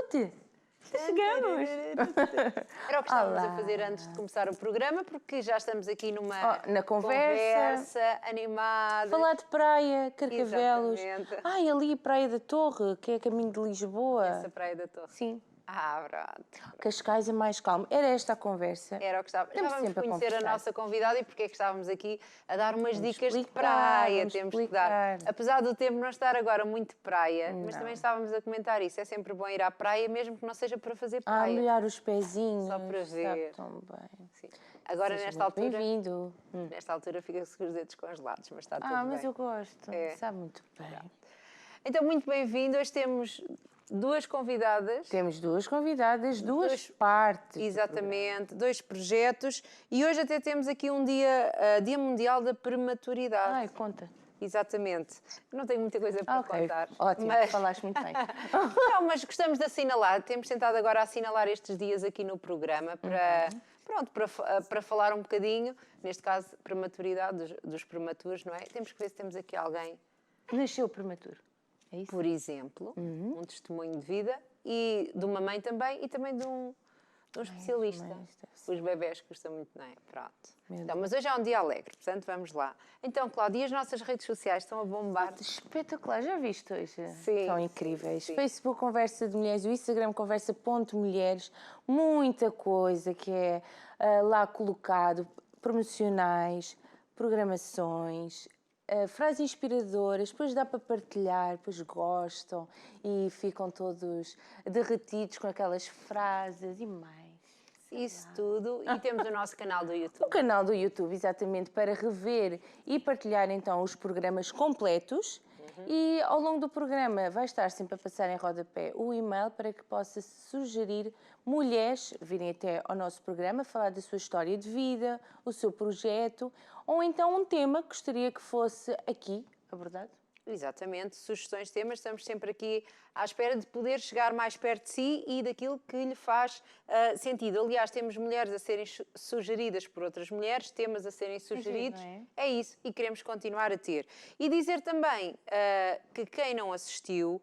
Tudo! Chegamos! Era o que estávamos Olá. a fazer antes de começar o programa, porque já estamos aqui numa Na conversa. animada. Falar de praia, Carcavelos. Exatamente. Ai, ali Praia da Torre, que é a caminho de Lisboa. Essa Praia da Torre. Sim. Ah, pronto. Cascais é mais calmo. Era esta a conversa. Era o que estava. Já Estamos vamos sempre a conhecer a conversar. nossa convidada e porque é que estávamos aqui a dar umas Vamos dicas de explicar, praia. vamos Temos que dar. explicar. Apesar do tempo não estar agora muito praia, mas Não. também estávamos a comentar isso. É sempre bom ir à praia, mesmo que não seja para fazer Ah, praia. molhar os pezinhos. Só para Sabe ver. tão bem. Sim. Agora, Seja nesta muito altura. bem-vindo. Nesta altura fica-se com os dedos congelados, mas está tudo Ah, bem. mas eu gosto. É. Sabe muito bem. Então, muito bem-vindo. Hoje temos duas convidadas. Temos duas convidadas, duas partes. do Exatamente, dois projetos. E hoje até temos aqui um dia, Dia Mundial da Prematuridade. Ai, conta. Exatamente. Não tenho muita coisa para contar. Ótimo, Mas... falaste muito bem. Não, mas gostamos de assinalar. Temos tentado agora assinalar estes dias aqui no programa para, pronto, para falar um bocadinho, neste caso, prematuridade dos prematuros, não é? Temos que ver se temos aqui alguém, Nasceu prematuro. É isso? por exemplo, um testemunho de vida e de uma mãe também e também de um especialista. mães, deve ser. Os bebés custam muito, não é? Pronto. Meu Então, mas hoje é um dia alegre, portanto vamos lá. Então, Cláudia, as nossas redes sociais estão a bombar. Espetacular, já viste hoje? Sim, São sim, incríveis. sim. Facebook Conversa de Mulheres, o Instagram Conversa.mulheres, muita coisa que é lá colocado, promocionais, programações, frases inspiradoras, depois dá para partilhar, depois gostam e ficam todos derretidos com aquelas frases e mais. Isso tudo. E temos o nosso canal do O YouTube. canal do YouTube, exatamente, para rever e partilhar então os programas completos. E ao longo do programa vai estar sempre a passar em rodapé o e-mail para que possa sugerir mulheres virem até ao nosso programa, falar da sua história de vida, o seu projeto, ou então um tema que gostaria que fosse aqui abordado. Exatamente, sugestões de temas, estamos sempre aqui à espera de poder chegar mais perto de si e daquilo que lhe faz sentido. Aliás, temos mulheres a serem sugeridas por outras mulheres, temas a serem sugeridos, não é isso, e queremos continuar a ter. E dizer também que quem não assistiu,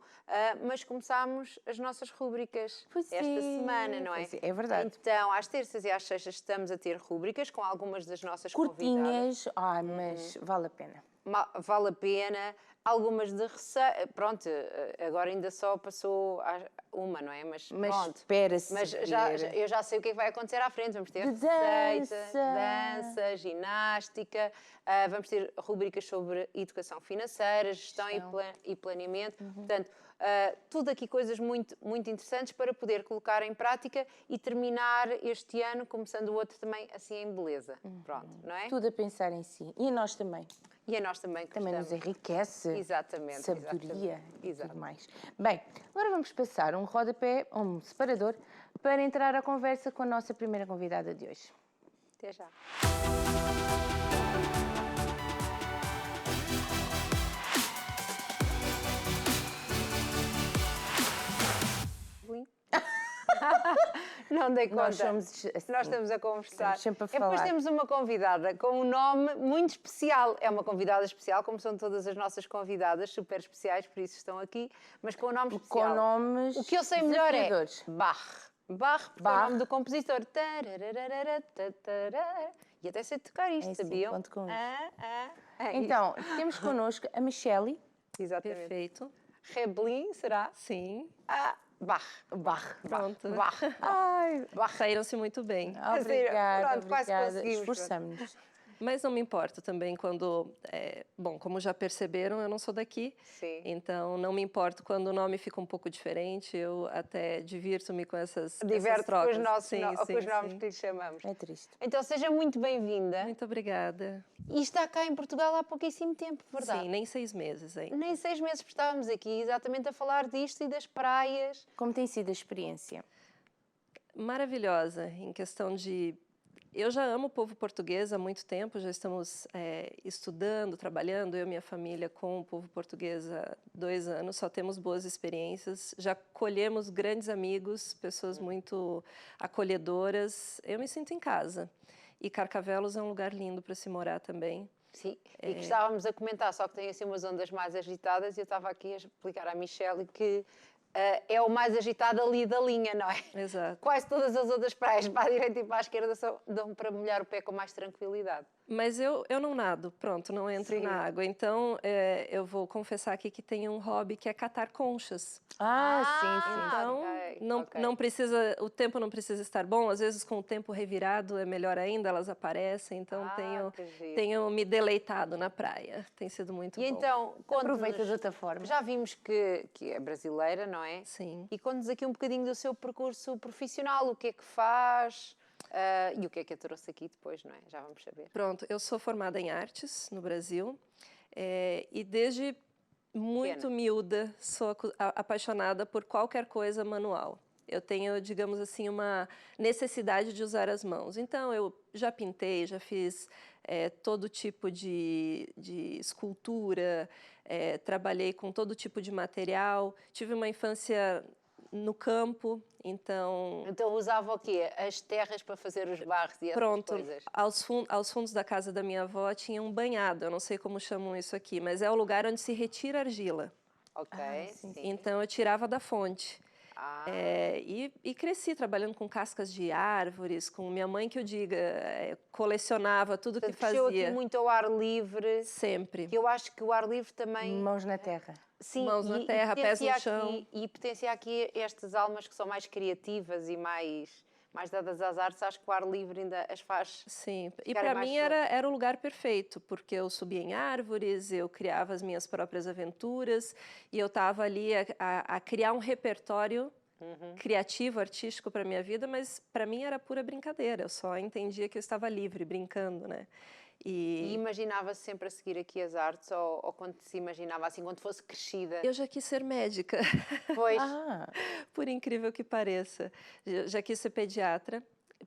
mas começámos as nossas rúbricas Pois esta é, semana, não é? pois é verdade. Então, às terças e às sextas estamos a ter rúbricas com algumas das nossas convidadas. Curtinhas, ai, mas vale a pena. Vale a pena. Algumas de receita, pronto, agora ainda só passou uma, não é? Mas pronto. Espera-se Mas ver. eu já sei o que é que vai acontecer à frente. Vamos ter De receita, dança. dança, ginástica, vamos ter rubricas sobre educação financeira, gestão e planeamento. Portanto, tudo aqui coisas muito, muito interessantes para poder colocar em prática e terminar este ano, começando o outro também assim em beleza. Pronto, não é? Tudo a pensar em si. E nós também. E a nós também Também nos gostamos. enriquece. Exatamente, Sabedoria exatamente. e tudo mais. Bem, agora vamos passar um rodapé, um separador, para entrar à conversa com a nossa primeira convidada de hoje. Até já. Não dei conta. Nós somos assim. Nós estamos a conversar. Estamos sempre a E depois falar. temos uma convidada com um nome muito especial. É uma convidada especial, como são todas as nossas convidadas, super especiais, por isso estão aqui, mas com um nome especial. Com nomes O que eu sei melhor é desafiadores. Bach. Bach, porque é o nome do compositor. E até sei tocar isto, É assim, sabiam? conto com isso. É Então, temos connosco a Michele isto. Exatamente. Perfeito. Reblin, será? Sim. Bach. Bach. Pronto. Bach. Ai, Saíram-se muito bem. obrigada, Pronto, quase obrigada. conseguimos. Esforçamos-nos. Mas não me importo também quando... bom, como já perceberam, eu não sou daqui. Sim. Então, não me importo quando o nome fica um pouco diferente. Eu até divirto-me com essas Diverte com trocas. os, nossos, Sim, com sim, os nomes sim. que lhe chamamos. É triste. Então, seja muito bem-vinda. Muito obrigada. E está cá em Portugal há pouquíssimo tempo, verdade? Sim, nem 6 meses ainda. Nem 6 meses, porque estávamos aqui exatamente a falar disto e das praias. Como tem sido a experiência? Maravilhosa, em questão de... Eu já amo o povo português há muito tempo, já estamos estudando, trabalhando, eu e minha família com o povo português há 2 anos, só temos boas experiências, já colhemos grandes amigos, pessoas muito acolhedoras, eu me sinto em casa. E Carcavelos é um lugar lindo para se morar também. Sim, e que estávamos a comentar, só que tem assim umas ondas mais agitadas, e eu estava aqui a explicar à Michele que é o mais agitado ali da linha, não é? Exato. Quase todas as outras praias, para a direita e para a esquerda, dão para molhar o pé com mais tranquilidade. Mas eu não nado, pronto, não entro Sim. na água. Então, eu vou confessar aqui que tenho um hobby que é catar conchas. Sim. Então, ok. não precisa, o tempo não precisa estar bom. Às vezes, com o tempo revirado, é melhor ainda, elas aparecem. Então, Que giro. tenho me deleitado na praia. Tem sido muito bom. E então, Aproveita de outra forma. Já vimos que é brasileira, não é? Sim. E conta-nos aqui um bocadinho do seu percurso profissional, o que é que faz e o que é que a trouxe aqui depois, não é? Já vamos saber. Pronto, eu sou formada em artes no Brasil e desde muito miúda sou apaixonada por qualquer coisa manual. Eu tenho, digamos assim, uma necessidade de usar as mãos. Então, eu já pintei, já fiz todo tipo de escultura, trabalhei com todo tipo de material, tive uma infância no campo, então... Então usava o quê? As terras para fazer os barros e essas coisas? Aos fundos da casa da minha avó tinha um banhado, eu não sei como chamam isso aqui, mas é o lugar onde se retira argila. Ok, sim. Então eu tirava da fonte. E cresci trabalhando com cascas de árvores, com minha mãe que eu diga, colecionava tudo que fazia. Cresceu aqui muito ao ar livre. Sempre. Que eu acho que o ar livre também... Mãos na terra. Sim, mãos na terra, pés no chão. E potencia aqui estas almas que são mais criativas e mais dadas às artes, acho que o ar livre ainda as faz. Sim, e para mim era o lugar perfeito, porque eu subia em árvores, eu criava as minhas próprias aventuras e eu estava ali a criar um repertório criativo, artístico para a minha vida, mas para mim era pura brincadeira, eu só entendia que eu estava livre, brincando, né? E imaginava-se sempre a seguir aqui as artes ou quando se imaginava assim, quando fosse crescida? Eu já quis ser médica. Pois. Por incrível que pareça. Já quis ser pediatra,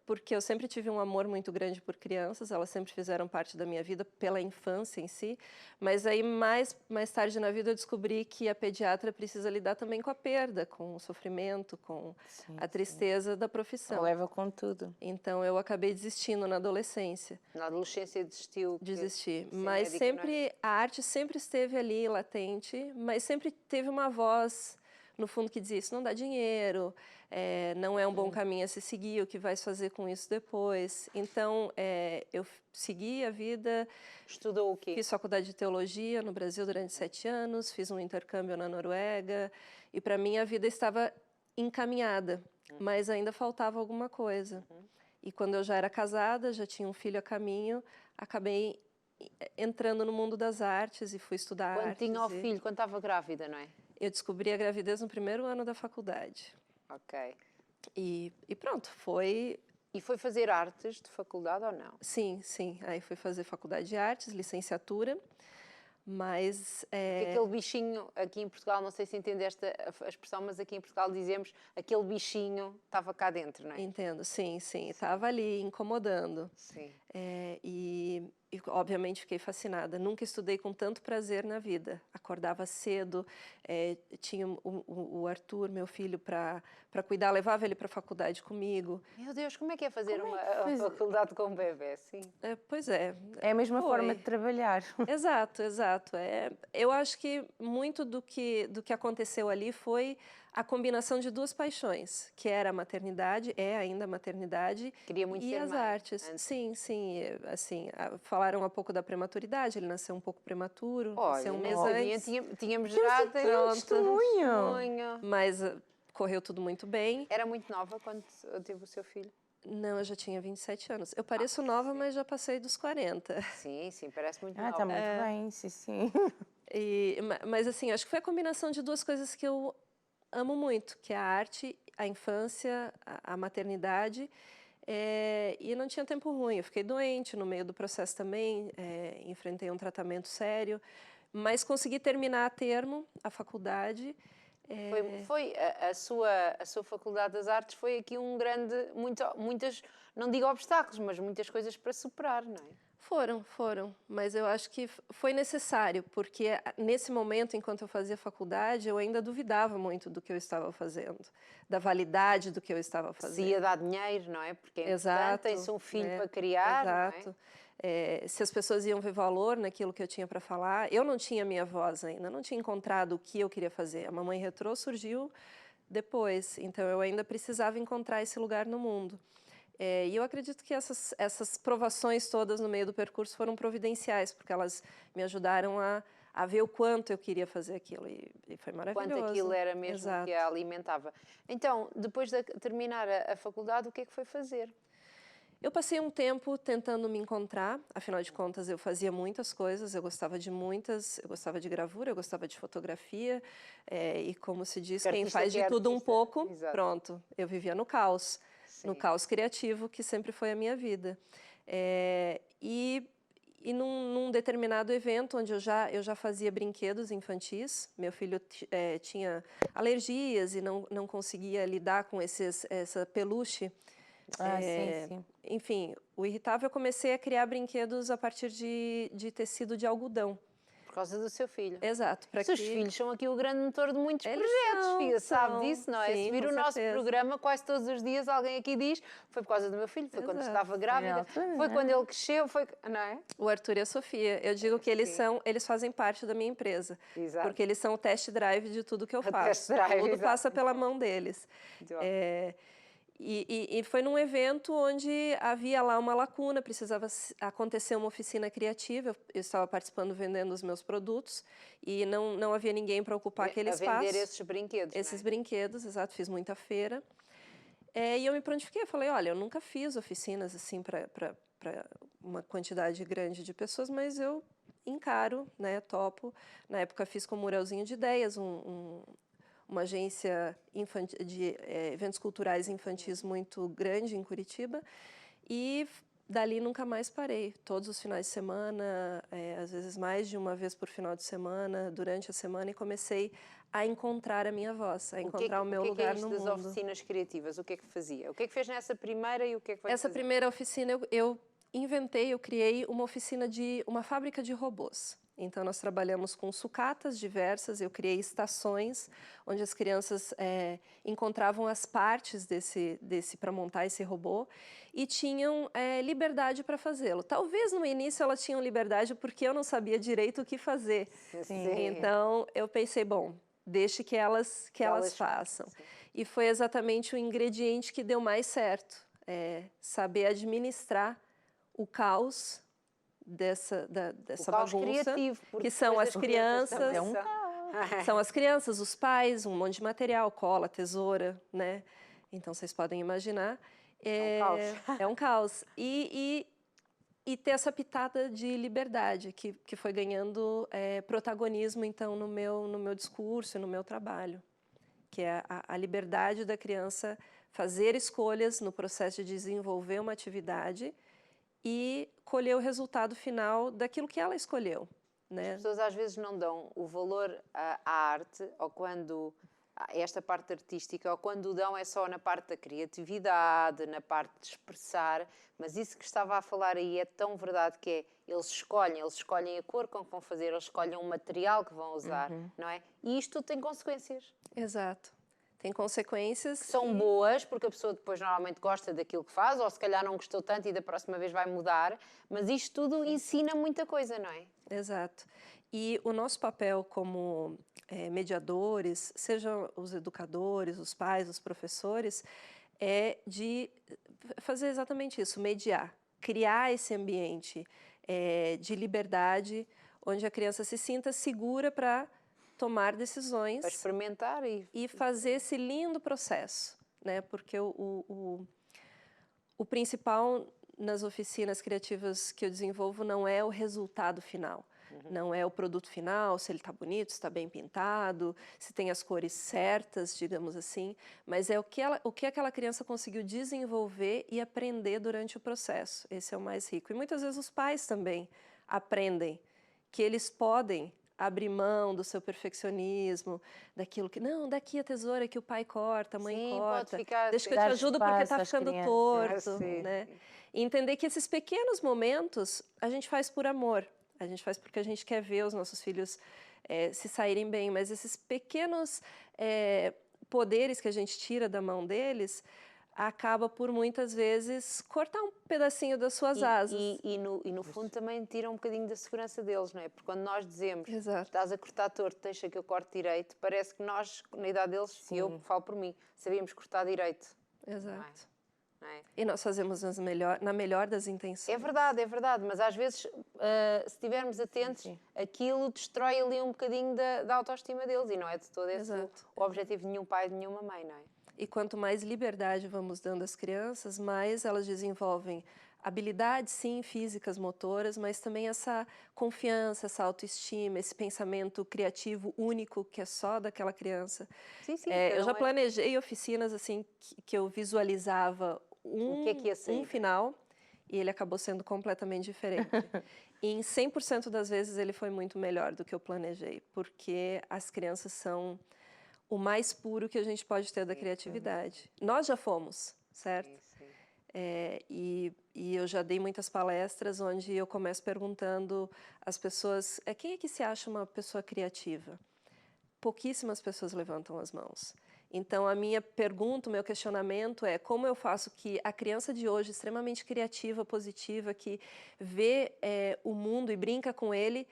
porque eu sempre tive um amor muito grande por crianças, elas sempre fizeram parte da minha vida pela infância em si, mas aí mais tarde na vida eu descobri que a pediatra precisa lidar também com a perda, com o sofrimento, com a tristeza da profissão. Leva com tudo. Então eu acabei desistindo na adolescência. Na adolescência desistiu? Desisti, mas sempre, a arte sempre esteve ali, latente, mas sempre teve uma voz no fundo que dizia, isso não dá dinheiro, não é um bom caminho a se seguir, o que vais fazer com isso depois? Então, eu segui a vida. Estudou o quê? Fiz faculdade de teologia no Brasil durante 7 anos, fiz um intercâmbio na Noruega, e para mim a vida estava encaminhada, mas ainda faltava alguma coisa. E quando eu já era casada, já tinha um filho a caminho, acabei entrando no mundo das artes e fui estudar artes. Quando tinha o filho, quando estava grávida, não é? Eu descobri a gravidez no primeiro ano da faculdade. Ok. E pronto, foi... E foi fazer artes de faculdade ou não? Sim. Aí fui fazer faculdade de artes, licenciatura, mas... Porque aquele bichinho, aqui em Portugal, não sei se entende esta a expressão, mas aqui em Portugal dizemos aquele bichinho estava cá dentro, não é? Entendo, sim. Estava ali incomodando. Sim. E obviamente fiquei fascinada. Nunca estudei com tanto prazer na vida. Acordava cedo, tinha o Arthur, meu filho, para cuidar, levava ele para a faculdade comigo. Meu Deus, como é que é fazer uma faculdade com um bebê, sim? Pois é. É a mesma forma de trabalhar. Exato. Eu acho que muito do que aconteceu ali foi a combinação de 2 paixões, que era a maternidade, é ainda a maternidade, Queria muito e ser as mãe artes. antes. Sim, assim, falaram um pouco da prematuridade, ele nasceu um pouco prematuro, Olha, nasceu um não mês sabia, antes. tínhamos já testemunho. Mas correu tudo muito bem. Era muito nova quando teve o seu filho? Não, eu já tinha 27 anos. Eu pareço nova, mas já passei dos 40. Sim, parece muito nova. Está muito bem, sim. Mas assim, acho que foi a combinação de 2 coisas que eu amo muito, que é a arte, a infância, a maternidade, e não tinha tempo ruim. Eu fiquei doente no meio do processo também, enfrentei um tratamento sério, mas consegui terminar a termo a faculdade. Foi a sua Faculdade das Artes foi aqui um grande, muitas, não digo obstáculos, mas muitas coisas para superar, não é? Foram, mas eu acho que foi necessário, porque nesse momento, enquanto eu fazia faculdade, eu ainda duvidava muito do que eu estava fazendo, da validade do que eu estava fazendo. Se ia dar dinheiro, não é? Porque é Exato, importante, tem-se um filho né? para criar, Exato. não Se as pessoas iam ver valor naquilo que eu tinha para falar, eu não tinha minha voz ainda, não tinha encontrado o que eu queria fazer. A Mamãe Retrô surgiu depois, então eu ainda precisava encontrar esse lugar no mundo. E eu acredito que essas provações todas no meio do percurso foram providenciais, porque elas me ajudaram a ver o quanto eu queria fazer aquilo, e foi maravilhoso. Quanto aquilo era mesmo Exato. que a alimentava. Então, depois de terminar a faculdade, o que é que foi fazer? Eu passei um tempo tentando me encontrar, afinal de contas eu fazia muitas coisas, eu gostava de gravura, eu gostava de fotografia, e como se diz, Que quem artista faz que de é tudo um artista. pouco, Exato. pronto, eu vivia no caos. No Sim. caos criativo, que sempre foi a minha vida. E num determinado evento, onde eu já fazia brinquedos infantis, meu filho tinha alergias e não conseguia lidar com essa peluche. Sim. Enfim, o irritável, eu comecei a criar brinquedos a partir de tecido de algodão. Por causa do seu filho. Exato. Seus filhos são aqui o grande motor de muitos Eles projetos, filha, sabe são, disso, não é? sim, Se vir com o nosso certeza. programa, quase todos os dias alguém aqui diz, foi por causa do meu filho, foi quando Exato. estava grávida, foi quando ele cresceu, foi, não é? O Arthur e a Sofia. Eu digo que eles fazem parte da minha empresa. Exato. Porque eles são o test drive de tudo que eu faço. test drive, Tudo exato. passa pela mão deles. Muito bom. E foi num evento onde havia lá uma lacuna, precisava acontecer uma oficina criativa. Eu estava participando, vendendo os meus produtos, e não havia ninguém para ocupar aquele espaço. Vender esses brinquedos, Esses não é? brinquedos, exato, fiz muita feira. E eu me prontifiquei, eu falei, olha, eu nunca fiz oficinas assim para uma quantidade grande de pessoas, mas eu encaro, né, topo. Na época fiz com o Muralzinho de Ideias, uma agência de eventos culturais infantis muito grande em Curitiba, e dali nunca mais parei. Todos os finais de semana, às vezes mais de uma vez por final de semana, durante a semana, e comecei a encontrar a minha voz, a encontrar o meu lugar no mundo. O que é das oficinas criativas? O que é que fazia? O que é que fez nessa primeira e o que é que vai Essa fazer? primeira oficina eu criei uma oficina uma fábrica de robôs. Então, nós trabalhamos com sucatas diversas, eu criei estações onde as crianças encontravam as partes para montar esse robô e tinham liberdade para fazê-lo. Talvez no início elas tinham liberdade porque eu não sabia direito o que fazer. Sim. Então, eu pensei, bom, deixe que elas façam. Sim. E foi exatamente o ingrediente que deu mais certo, saber administrar o caos dessa caos bagunça, criativo, porque que são as crianças, também são as crianças, os pais, um monte de material, cola, tesoura, né? Então, vocês podem imaginar. É um caos. E ter essa pitada de liberdade, que foi ganhando protagonismo, então, no meu discurso e no meu trabalho, que é a liberdade da criança fazer escolhas no processo de desenvolver uma atividade e colher o resultado final daquilo que ela escolheu, né? As pessoas às vezes não dão o valor à arte, ou quando esta parte artística, ou quando o dão é só na parte da criatividade, na parte de expressar, mas isso que estava a falar aí é tão verdade, que é, eles escolhem a cor com que vão fazer, eles escolhem o material que vão usar, não é? E isto tem consequências. Exato. Tem consequências. São boas, porque a pessoa depois normalmente gosta daquilo que faz, ou se calhar não gostou tanto e da próxima vez vai mudar, mas isto tudo ensina muita coisa, não é? Exato. E o nosso papel como mediadores, sejam os educadores, os pais, os professores, é de fazer exatamente isso, mediar, criar esse ambiente de liberdade, onde a criança se sinta segura para tomar decisões, para experimentar e fazer esse lindo processo, né? Porque o principal nas oficinas criativas que eu desenvolvo não é o resultado final, não é o produto final, se ele está bonito, se está bem pintado, se tem as cores certas, digamos assim, mas é o que aquela criança conseguiu desenvolver e aprender durante o processo. Esse é o mais rico. E muitas vezes os pais também aprendem que eles podem abrir mão do seu perfeccionismo, daquilo que, não, daqui a tesoura que o pai corta, a mãe Sim, corta. pode ficar Deixa que eu Dar te ajudo porque espaço está às ficando crianças. torto, Sim. né? E entender que esses pequenos momentos a gente faz por amor, a gente faz porque a gente quer ver os nossos filhos se saírem bem, mas esses pequenos poderes que a gente tira da mão deles acaba por muitas vezes cortar um pedacinho das suas asas. E no fundo também tira um bocadinho da segurança deles, não é? Porque quando nós dizemos, Exato. estás a cortar torto, deixa que eu corte direito, parece que nós, na idade deles, se eu falo por mim, sabíamos cortar direito. Exato. Não é? E nós fazemos na melhor das intenções. É verdade, mas às vezes, se estivermos atentos, aquilo destrói ali um bocadinho da autoestima deles e não é de todo esse o objetivo de nenhum pai, de nenhuma mãe, não é? E quanto mais liberdade vamos dando às crianças, mais elas desenvolvem habilidades, sim, físicas, motoras, mas também essa confiança, essa autoestima, esse pensamento criativo único que é só daquela criança. Sim, sim. Eu já planejei oficinas assim que eu visualizava o que é que ia sair? um final e ele acabou sendo completamente diferente. E em 100% das vezes ele foi muito melhor do que eu planejei, porque as crianças são o mais puro que a gente pode ter da criatividade. Nós já fomos, certo? Sim. E eu já dei muitas palestras onde eu começo perguntando às pessoas, quem é que se acha uma pessoa criativa? Pouquíssimas pessoas levantam as mãos. Então, a minha pergunta, o meu questionamento é como eu faço que a criança de hoje, extremamente criativa, positiva, que vê o mundo e brinca com ele,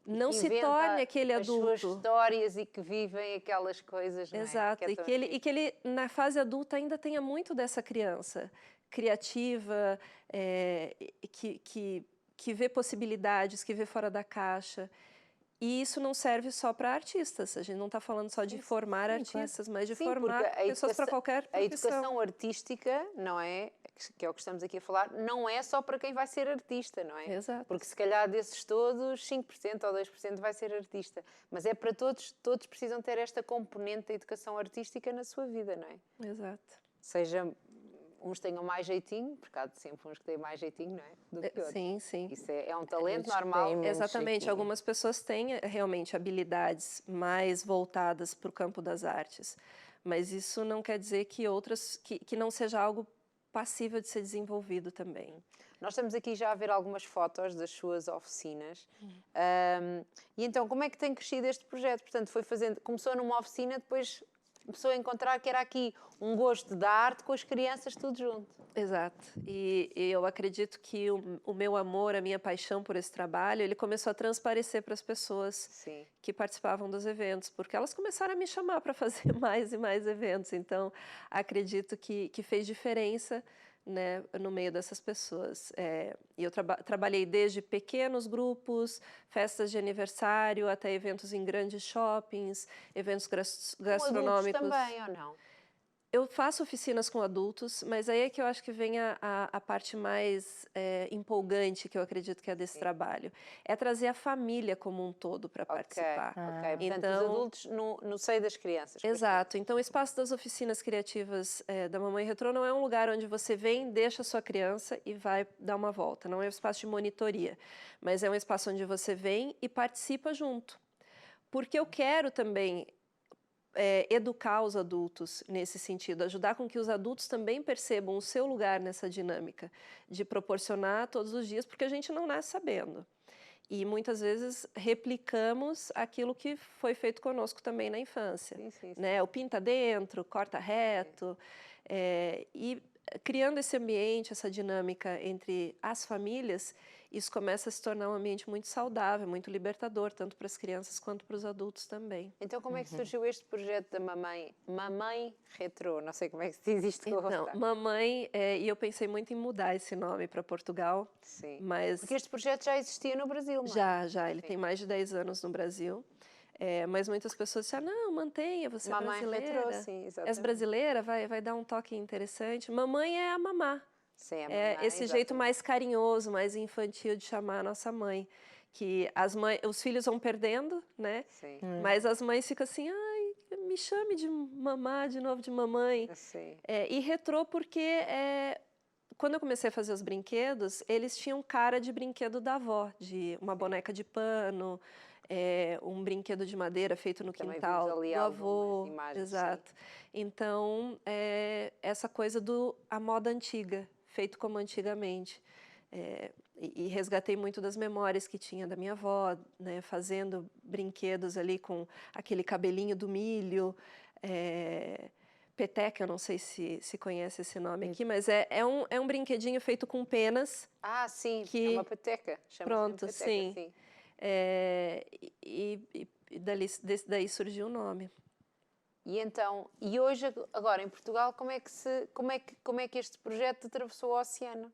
não se torne aquele adulto. As suas histórias e que vivem aquelas coisas, não é? Exato, e que ele, na fase adulta, ainda tenha muito dessa criança criativa, que vê possibilidades, que vê fora da caixa. E isso não serve só para artistas, a gente não está falando só de formar artistas, mas de formar pessoas para qualquer profissão. A educação artística, não é? Que é o que estamos aqui a falar, não é só para quem vai ser artista, não é? Exato. Porque se calhar desses todos, 5% ou 2% vai ser artista. Mas é para todos, todos precisam ter esta componente da educação artística na sua vida, não é? Exato. Seja uns tenham mais jeitinho, porque há sempre uns que têm mais jeitinho, não é? Do que outros. Sim, sim. Isso é um talento normal. Exatamente. Jeitinho. Algumas pessoas têm realmente habilidades mais voltadas para o campo das artes, mas isso não quer dizer que outras, que não seja algo passível de ser desenvolvido também. Nós estamos aqui já a ver algumas fotos das suas oficinas. E então, como é que tem crescido este projeto? Portanto, começou numa oficina, depois começou a encontrar que era aqui um gosto da arte com as crianças tudo junto. Exato. E eu acredito que o meu amor, a minha paixão por esse trabalho, ele começou a transparecer para as pessoas que participavam dos eventos, porque elas começaram a me chamar para fazer mais e mais eventos. Então, acredito que fez diferença, né, no meio dessas pessoas. E eu trabalhei desde pequenos grupos, festas de aniversário, até eventos em grandes shoppings, eventos gastronômicos. Com adultos também, ou não? Eu faço oficinas com adultos, mas aí é que eu acho que vem a parte mais empolgante que eu acredito que é desse trabalho. É trazer a família como um todo para participar. Portanto, então, os adultos no seio das crianças. Exato. Então, o espaço das oficinas criativas da Mamãe Retrô não é um lugar onde você vem, deixa a sua criança e vai dar uma volta. Não é um espaço de monitoria, mas é um espaço onde você vem e participa junto. Porque eu quero também educar os adultos nesse sentido, ajudar com que os adultos também percebam o seu lugar nessa dinâmica, de proporcionar todos os dias, porque a gente não nasce sabendo. E muitas vezes replicamos aquilo que foi feito conosco também na infância. Sim. Né? O pinta dentro, corta reto, e criando esse ambiente, essa dinâmica entre as famílias, isso começa a se tornar um ambiente muito saudável, muito libertador, tanto para as crianças quanto para os adultos também. Então, como é que surgiu este projeto da Mamãe Retrô? Não sei como é que se diz isto. Então, Mamãe, e eu pensei muito em mudar esse nome para Portugal. Sim, mas porque este projeto já existia no Brasil, não é? Já. Ele tem mais de 10 anos no Brasil. Mas muitas pessoas disseram, não, mantenha, você é brasileira. Retrô, sim, exatamente. És brasileira, vai dar um toque interessante. Mamãe é a mamá. Sim, Esse jeito mais carinhoso, mais infantil de chamar a nossa mãe. Que os filhos vão perdendo, né? Sim. Mas as mães ficam assim, ai, me chame de mamá, de novo de mamãe. Sim. E retrô porque quando eu comecei a fazer os brinquedos, eles tinham cara de brinquedo da avó, de uma boneca de pano, um brinquedo de madeira feito no Também quintal vimos ali do algumas avô. imagens, sim. Exato. Então, essa coisa a moda antiga, feito como antigamente. E resgatei muito das memórias que tinha da minha avó, né, fazendo brinquedos ali com aquele cabelinho do milho, peteca, eu não sei se conhece esse nome aqui, mas é um brinquedinho feito com penas. Ah, sim, é Que- uma peteca. Chama-se Pronto, peteca, sim. sim. E daí surgiu o nome. E então, e hoje, agora em Portugal, como é que este projeto atravessou o oceano?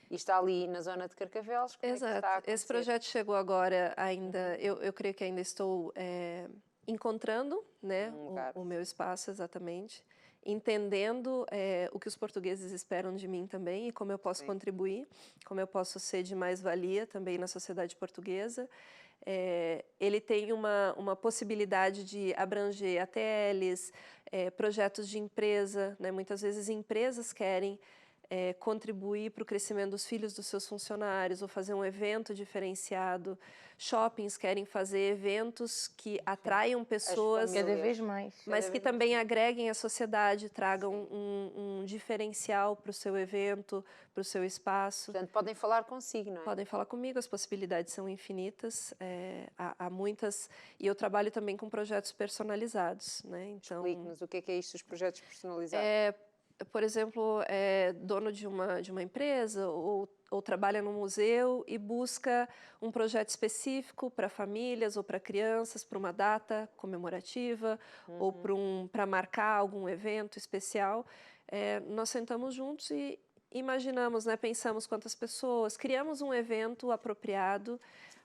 E está ali na zona de Carcavelos, como é que está a Exato. acontecer? Esse projeto chegou agora ainda, eu creio que ainda estou encontrando, né, lugar. o meu espaço exatamente, entendendo o que os portugueses esperam de mim também e como eu posso Sim. contribuir, como eu posso ser de mais-valia também na sociedade portuguesa. Ele tem uma possibilidade de abranger ATLs, projetos de empresa, né? Muitas vezes empresas querem contribuir para o crescimento dos filhos dos seus funcionários ou fazer um evento diferenciado. Shoppings querem fazer eventos que atraiam pessoas, famílias. Cada vez mais. mas que também agreguem a sociedade, tragam um diferencial para o seu evento, para o seu espaço. Portanto, podem falar consigo, não é? Podem falar comigo, as possibilidades são infinitas, há muitas, e eu trabalho também com projetos personalizados, né? Então, Explique-nos o que é isto, os projetos personalizados. por exemplo, dono de uma empresa ou trabalha no museu e busca um projeto específico para famílias ou para crianças, para uma data comemorativa ou para marcar algum evento especial. Nós sentamos juntos e imaginamos, né, pensamos quantas pessoas, criamos um evento apropriado,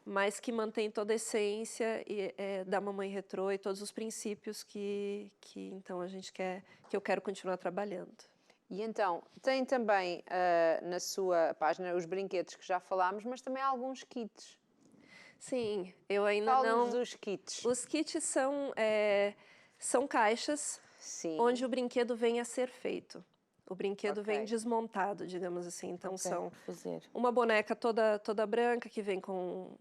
mas que mantém toda a essência da Mamãe Retrô e todos os princípios que então a gente quer, que eu quero continuar trabalhando. E então, tem também na sua página os brinquedos que já falámos, mas também há alguns kits. Sim, eu ainda Fala-nos não... dos kits. Os kits são caixas Sim. onde o brinquedo vem a ser feito. O brinquedo Ok. vem desmontado, digamos assim. Então, Ok, são fazer. uma boneca toda branca que vem com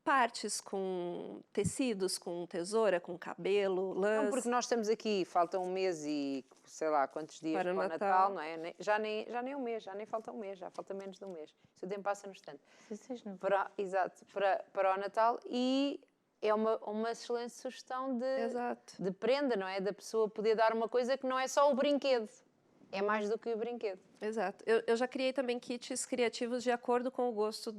partes, com tecidos, com tesoura, com cabelo, lãs. Não, porque nós estamos aqui, falta um mês e sei lá quantos dias Para o para o Natal. Natal, não é? Já nem um mês, já nem falta um mês, já falta menos de um mês. O tempo passa no instante. 16 de novembro. Exato, para o Natal, e é uma excelente sugestão Exato. de prenda, não é? Da pessoa poder dar uma coisa que não é só o brinquedo, é mais do que o brinquedo. Exato. Eu já criei também kits criativos de acordo com o gosto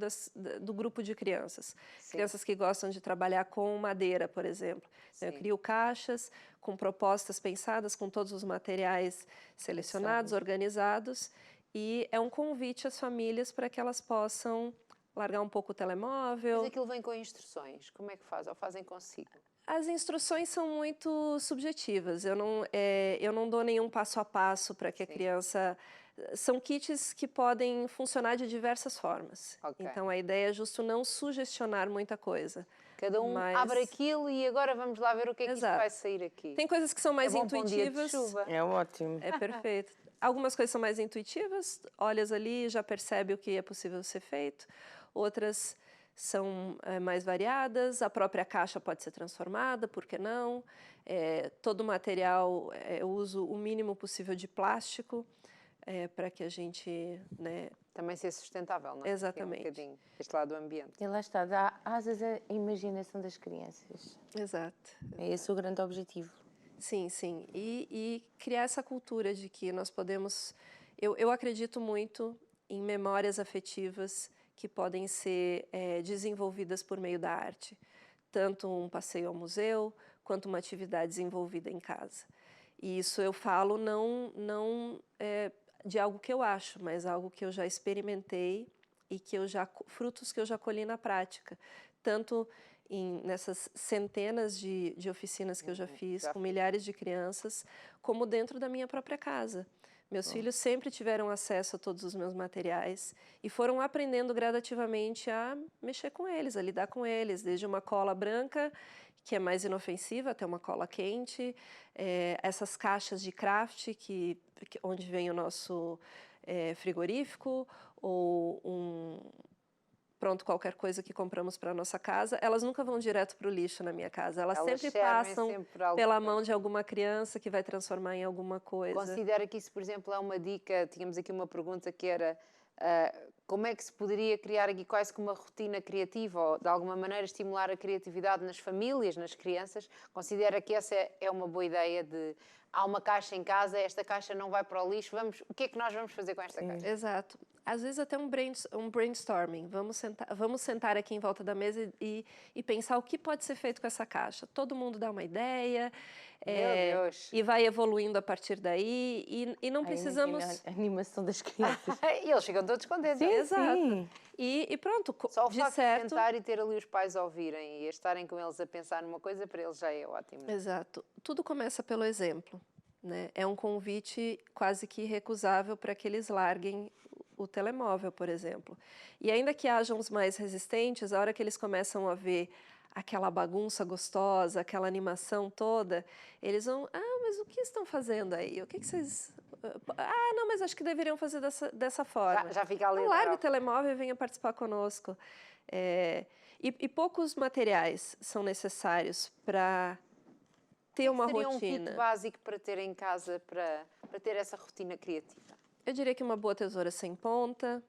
do grupo de crianças. Sim. Crianças que gostam de trabalhar com madeira, por exemplo. Então, eu Sim. crio caixas com propostas pensadas, com todos os materiais selecionados, organizados. E é um convite às famílias para que elas possam largar um pouco o telemóvel. Mas aquilo vem com instruções, como é que faz? Ou fazem consigo? As instruções são muito subjetivas. Eu não dou nenhum passo a passo para que a Sim. criança... São kits que podem funcionar de diversas formas. Ok. Então, a ideia é justo não sugestionar muita coisa. Cada um Mas- abre aquilo e agora vamos lá ver o que é que isto Exato. vai sair aqui. Tem coisas que são mais é bom para um dia de intuitivas. chuva. É ótimo. É perfeito. Algumas coisas são mais intuitivas, olhas ali, já percebe o que é possível ser feito. Outras são mais variadas, a própria caixa pode ser transformada, por que não? Todo o material, eu uso o mínimo possível de plástico, para que a gente... né, Também ser sustentável, não é? Exatamente. Que é um bocadinho este lado do ambiente. E lá está, dá asas à imaginação das crianças. Exato. É esse o grande objetivo. Sim, sim. E criar essa cultura de que nós podemos... Eu acredito muito em memórias afetivas que podem ser desenvolvidas por meio da arte. Tanto um passeio ao museu, quanto uma atividade desenvolvida em casa. E isso eu falo não de algo que eu acho, mas algo que eu já experimentei e frutos que eu já colhi na prática. Tanto nessas centenas de oficinas que eu já fiz, com milhares de crianças, como dentro da minha própria casa. Meus filhos sempre tiveram acesso a todos os meus materiais e foram aprendendo gradativamente a mexer com eles, a lidar com eles, desde uma cola branca, que é mais inofensiva, até uma cola quente, essas caixas de craft, onde vem o nosso frigorífico, ou pronto, qualquer coisa que compramos para a nossa casa, elas nunca vão direto para o lixo na minha casa. Elas sempre servem passam sempre alguma pela coisa. mão de alguma criança que vai transformar em alguma coisa. Considera que isso, por exemplo, é uma dica? Tínhamos aqui uma pergunta que era como é que se poderia criar aqui quase que uma rotina criativa ou, de alguma maneira, estimular a criatividade nas famílias, nas crianças? Considera que essa é uma boa ideia de... Há uma caixa em casa, esta caixa não vai para o lixo, o que é que nós vamos fazer com esta caixa? Exato. Às vezes até um brainstorming. Vamos sentar aqui em volta da mesa e pensar o que pode ser feito com essa caixa. Todo mundo dá uma ideia Meu Deus. e vai evoluindo a partir daí e não Ai, precisamos... imagina a animação das crianças. E eles ficam todos contentes. Sim, Exato. sim. E pronto, Só o de facto de certo... sentar e ter ali os pais a ouvirem e a estarem com eles a pensar numa coisa, para eles já é ótimo. Exato. Tudo começa pelo exemplo, né? É um convite quase que irrecusável para que eles larguem o telemóvel, por exemplo. E ainda que hajam os mais resistentes, a hora que eles começam a ver aquela bagunça gostosa, aquela animação toda, eles vão, mas o que estão fazendo aí? O que vocês... não, mas acho que deveriam fazer dessa forma. Já fica ali. Então, largue o telemóvel e venha participar conosco. E poucos materiais são necessários para ter uma rotina. rotina. Seria um kit básico para ter em casa, para ter essa rotina criativa? Eu diria que uma boa tesoura sem ponta,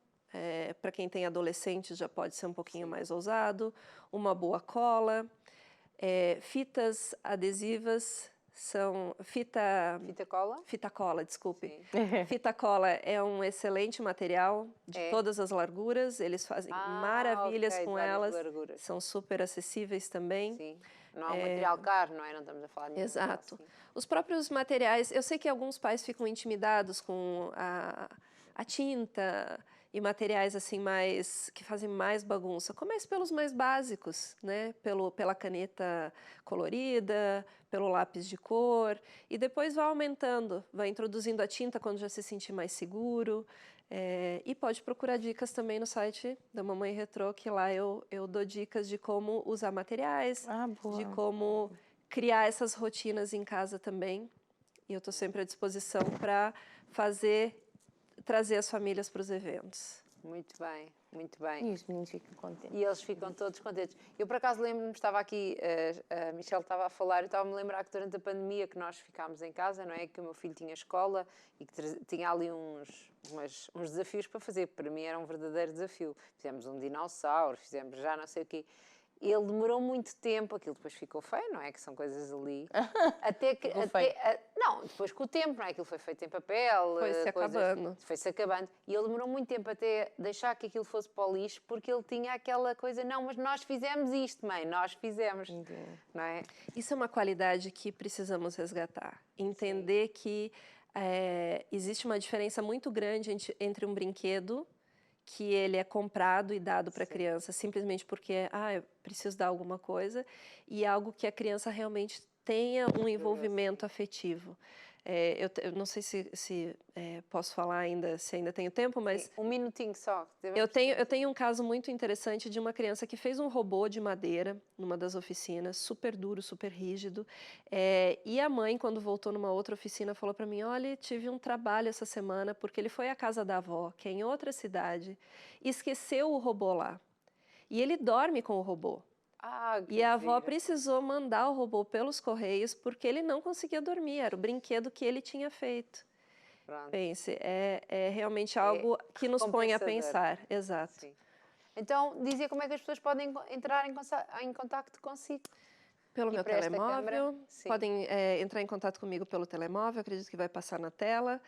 para quem tem adolescentes já pode ser um pouquinho mais ousado, uma boa cola, fitas adesivas, fita cola? Fita cola, desculpe. Fita cola é um excelente material de todas as larguras, eles fazem maravilhas com elas, são super acessíveis também. Sim. Não é um material caro, não é? Não estamos a falar de Exato. Assim. Os próprios materiais, eu sei que alguns pais ficam intimidados com a tinta e materiais assim que fazem mais bagunça. Comece pelos mais básicos, né? Pela caneta colorida, pelo lápis de cor e depois vai aumentando, vai introduzindo a tinta quando já se sentir mais seguro. E pode procurar dicas também no site da Mamãe Retrô, que lá eu dou dicas de como usar materiais, de como criar essas rotinas em casa também. E eu estou sempre à disposição para trazer as famílias para os eventos. Muito bem, muito bem. E os meninos ficam contentes. E eles ficam todos contentes. Eu, por acaso, lembro-me, estava aqui, a Michelle estava a falar, e estava-me a lembrar que durante a pandemia que nós ficámos em casa, não é? Que o meu filho tinha escola e que tinha ali uns desafios para fazer. Para mim era um verdadeiro desafio. Fizemos um dinossauro, fizemos já não sei o quê. Ele demorou muito tempo, aquilo depois ficou feio, não é? Que são coisas ali. Não, depois com o tempo, não é? Aquilo foi feito em papel. Foi-se acabando. E ele demorou muito tempo até deixar que aquilo fosse para o lixo, porque ele tinha aquela coisa, não, mas nós fizemos isto, mãe, nós fizemos. Não é? Isso é uma qualidade que precisamos resgatar. Entender que existe uma diferença muito grande entre um brinquedo que ele é comprado e dado para a criança simplesmente porque eu preciso dar alguma coisa, e algo que a criança realmente tenha um envolvimento afetivo. Eu não sei se posso falar ainda, se ainda tenho tempo, mas... Sim, um minutinho só. Eu tenho um caso muito interessante de uma criança que fez um robô de madeira numa das oficinas, super duro, super rígido, e a mãe, quando voltou numa outra oficina, falou para mim, olha, tive um trabalho essa semana, porque ele foi à casa da avó, que é em outra cidade, e esqueceu o robô lá. E ele dorme com o robô. E a avó precisou mandar o robô pelos correios porque ele não conseguia dormir, era o brinquedo que ele tinha feito. Pronto. Pense, é realmente algo que nos põe a pensar. Exato. Sim. Então, dizia como é que as pessoas podem entrar em contacto consigo? Pelo meu telemóvel, podem entrar em contato comigo pelo telemóvel, acredito que vai passar na tela.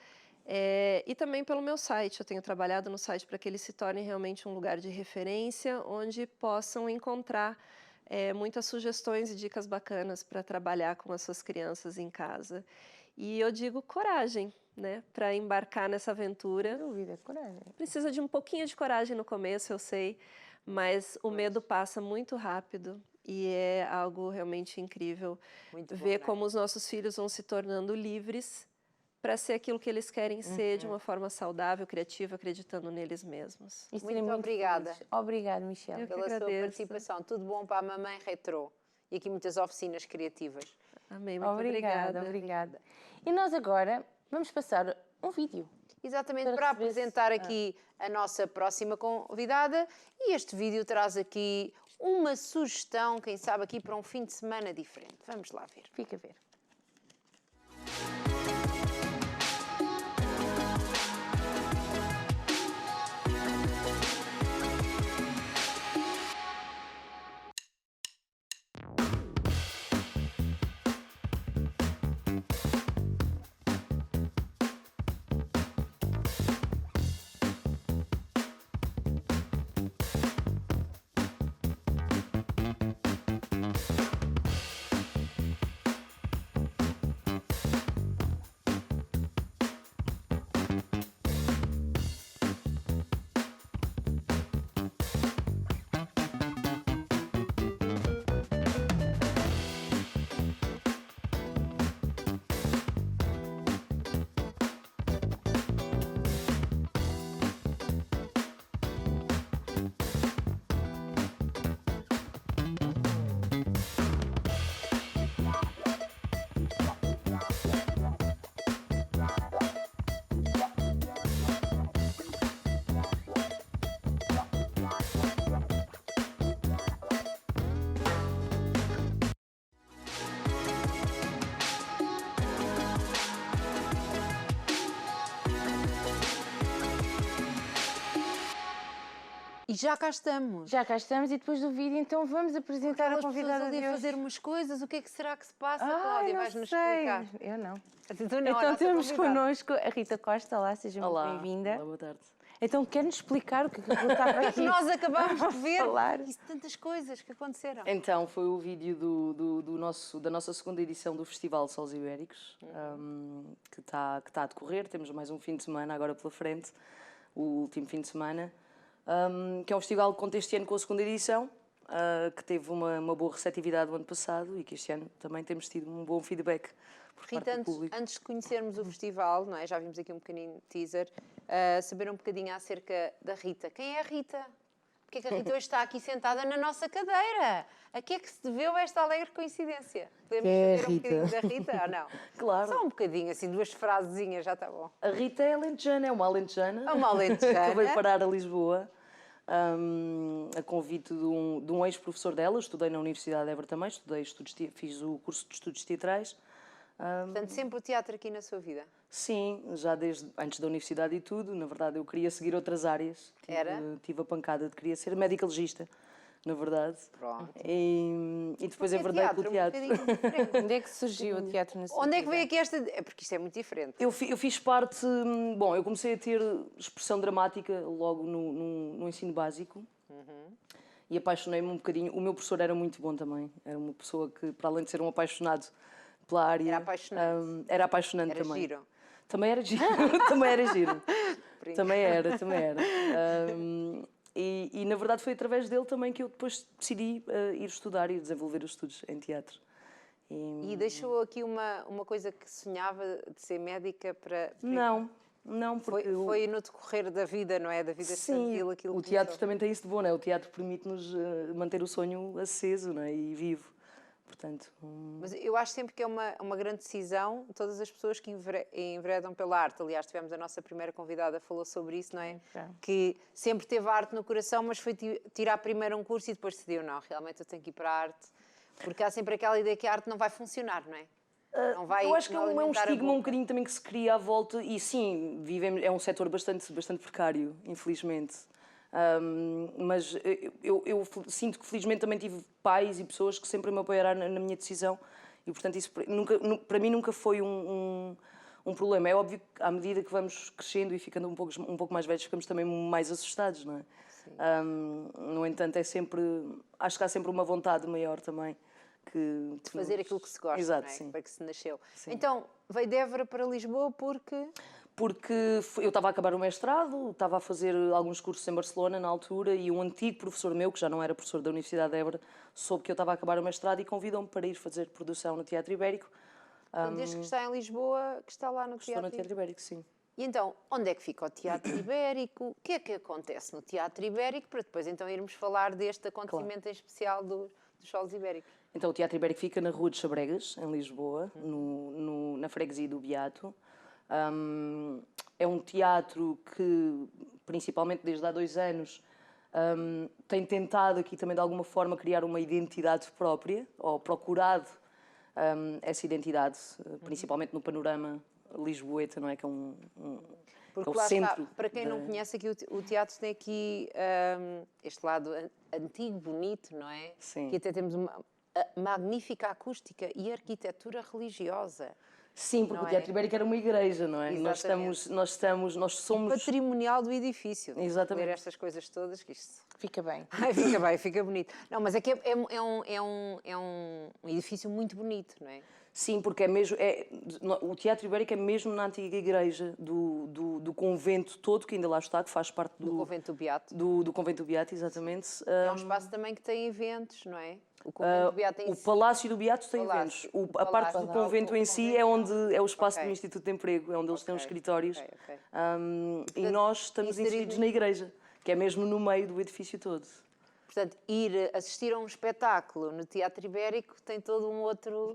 E também pelo meu site, eu tenho trabalhado no site para que ele se torne realmente um lugar de referência, onde possam encontrar muitas sugestões e dicas bacanas para trabalhar com as suas crianças em casa. E eu digo coragem, né, para embarcar nessa aventura. Sem dúvida, coragem. Precisa de um pouquinho de coragem no começo, eu sei, mas o medo passa muito rápido e é algo realmente incrível ver como os nossos filhos vão se tornando livres para ser aquilo que eles querem ser de uma forma saudável, criativa, acreditando neles mesmos. Muito obrigada. Obrigada, Michelle. Pela sua participação. Tudo bom para a Mamãe Retrô. E aqui muitas oficinas criativas. Amém, muito obrigada. Obrigada. E nós agora vamos passar um vídeo. Exatamente, Para para receber-se. apresentar aqui a nossa próxima convidada, e este vídeo traz aqui uma sugestão, quem sabe aqui para um fim de semana diferente. Vamos lá ver. Fica a ver. E já cá estamos. Já cá estamos e depois do vídeo, então vamos apresentar a Aquelas pessoas convidada ali de a hoje. fazer umas coisas, o que é que será que se passa, Ai, Cláudia? não Vais-nos sei. explicar. Eu não. Tu não, a Então nossa temos convidada. connosco a Rita Costa. Olá, seja muito Olá, bem-vinda. olá, boa tarde. Então quer-nos explicar o que é que eu estava aqui Nós acabámos de ver falar? e tantas coisas que aconteceram. Então, foi o vídeo da nossa segunda edição do Festival de Solos Ibéricos, que está a decorrer. Temos mais um fim de semana agora pela frente, o último fim de semana, que é um festival que conta este ano com a segunda edição, que teve uma boa receptividade o ano passado e que este ano também temos tido um bom feedback por Rita, parte do público. antes de conhecermos o festival, não é? Já vimos aqui um pequenino teaser, saber um bocadinho acerca da Rita. Quem é a Rita? Porque é que a Rita hoje está aqui sentada na nossa cadeira? A que é que se deveu esta alegre coincidência? Podemos Quem é a saber um Rita? bocadinho da Rita ou não? Claro. Só um bocadinho, assim, duas frasezinhas, já está bom. A Rita é alentejana, é uma alentejana. É uma alentejana. que veio parar a Lisboa, a convite de um ex-professor dela. Eu estudei na Universidade de Évora também, fiz o curso de estudos teatrais. Portanto, sempre o teatro aqui na sua vida. Sim, já desde antes da universidade e tudo. Na verdade, eu queria seguir outras áreas. Tive a pancada de querer ser médica legista, na verdade. Pronto. E depois é Porque verdade que o um teatro... bocadinho diferente. Onde é que surgiu o teatro na sua Onde é que vida? veio aqui esta... É porque isto é muito diferente. Eu fiz parte... Bom, eu comecei a ter expressão dramática logo no ensino básico. E apaixonei-me um bocadinho. O meu professor era muito bom também. Era uma pessoa que, para além de ser um apaixonado pela área... Era apaixonante. Era apaixonante Era também. giro. Também era giro. Também era giro. Também era. E na verdade foi através dele também que eu depois decidi ir estudar e desenvolver os estudos em teatro. E deixou aqui uma coisa que sonhava de ser médica para... Não, porque... Foi no decorrer da vida, não é? Da vida estudantil, aquilo o que teatro começou. também tem isso de bom, não é? O teatro permite-nos manter o sonho aceso, não é? E vivo. Portanto... Mas eu acho sempre que é uma grande decisão todas as pessoas que enveredam pela arte. Aliás, tivemos a nossa primeira convidada, falou sobre isso, não é? Que sempre teve a arte no coração, mas foi tirar primeiro um curso e depois decidiu, não, realmente eu tenho que ir para a arte. Porque há sempre aquela ideia que a arte não vai funcionar, não é? Não vai, eu acho que é não um alimentar a estigma boca. um bocadinho também que se cria à volta e sim, é um setor bastante precário, infelizmente. Mas eu sinto que felizmente também tive pais e pessoas que sempre me apoiaram na minha decisão e portanto isso para mim nunca foi um problema. É óbvio que à medida que vamos crescendo e ficando um pouco mais velhos ficamos também mais assustados, não é? No entanto acho que há sempre uma vontade maior também De fazer aquilo que se gosta, Exato, não é? sim. Para que se nasceu. Sim. Então, veio de Évora para Lisboa porque... Porque eu estava a acabar o mestrado, estava a fazer alguns cursos em Barcelona na altura e um antigo professor meu, que já não era professor da Universidade de Évora, soube que eu estava a acabar o mestrado e convidou-me para ir fazer produção no Teatro Ibérico. Desde que está em Lisboa, que está lá no Estou teatro. no Teatro Ibérico, sim. E então, onde é que fica o Teatro Ibérico? O que é que acontece no Teatro Ibérico? Para depois então irmos falar deste acontecimento em especial dos Solos Ibéricos. Então o Teatro Ibérico fica na Rua de Chabregas, em Lisboa, na freguesia do Beato. É um teatro que, principalmente desde há 2 anos, tem tentado aqui também de alguma forma criar uma identidade própria, ou procurado essa identidade, principalmente no panorama lisboeta, não é? Que é Porque é o lá centro. está, para quem não conhece aqui, o teatro tem aqui este lado antigo, bonito, não é? Sim. Que até temos uma magnífica acústica e arquitetura religiosa. Sim, porque Não o Teatro é? Ibérico era uma igreja, não é? Exatamente. Nós somos... Patrimonial do edifício. Exatamente. Ler estas coisas todas, que isto... Fica bem. Ai, fica bem, fica bonito. Não, mas é que é um edifício muito bonito, não é? Sim, porque o Teatro Ibérico é mesmo na antiga igreja do convento todo, que ainda lá está, que faz parte Do Convento do Beato. do Convento do Beato, exatamente. É um espaço também que tem eventos, não é? O Convento do Beato tem O Palácio do Beato tem Palácio. eventos. A parte do Palácio. convento em si é onde é o espaço do Instituto de Emprego, é onde eles têm os Ok, escritórios. ok. E nós estamos inseridos na igreja, que é mesmo no meio do edifício todo. Portanto, ir assistir a um espetáculo no Teatro Ibérico tem todo um outro...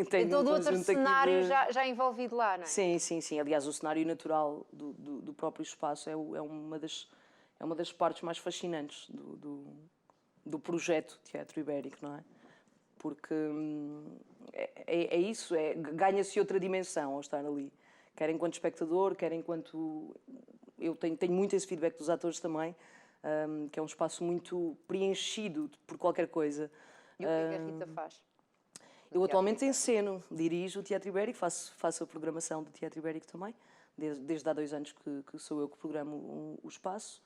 Tem todo um outro conjunto aqui cenário já envolvido lá, não é? Sim, sim, sim. Aliás, o cenário natural do próprio espaço é uma das partes mais fascinantes do projeto Teatro Ibérico, não é? Porque é isso, ganha-se outra dimensão ao estar ali. Quer enquanto espectador, quer enquanto... Eu tenho muito esse feedback dos atores também, que é um espaço muito preenchido por qualquer coisa. E o que é que a Rita faz? Eu atualmente enceno, dirijo o Teatro Ibérico, faço a programação do Teatro Ibérico também, desde há 2 anos que sou eu que programo o espaço.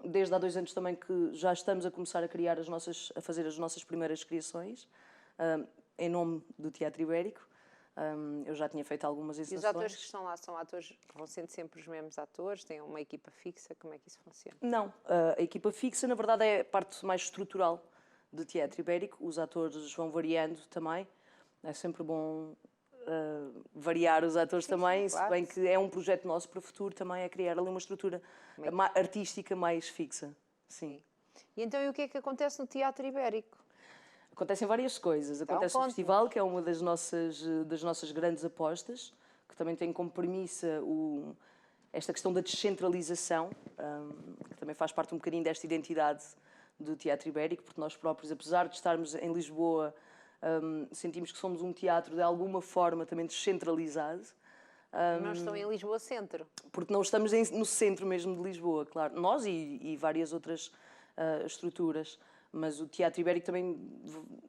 Desde há 2 anos também que já estamos a começar a fazer as nossas primeiras criações, em nome do Teatro Ibérico. Eu já tinha feito algumas E os encenações. atores que estão lá são atores que vão sendo sempre os mesmos atores? Têm uma equipa fixa? Como é que isso funciona? Não, a equipa fixa, na verdade, é a parte mais estrutural do Teatro Ibérico. Os atores vão variando também. É sempre bom variar os atores também, claro. se bem que é um projeto nosso para o futuro também, é criar ali uma estrutura artística mais fixa. Sim. E então, e o que é que acontece no Teatro Ibérico? Acontecem várias coisas. Acontece o conte-me. festival, que é uma das nossas grandes apostas, que também tem como premissa esta questão da descentralização, que também faz parte um bocadinho desta identidade do Teatro Ibérico, porque nós próprios, apesar de estarmos em Lisboa, sentimos que somos um teatro de alguma forma também descentralizado. Não estão em Lisboa Centro. Porque não estamos no centro mesmo de Lisboa, claro. Nós e várias outras estruturas. Mas o Teatro Ibérico também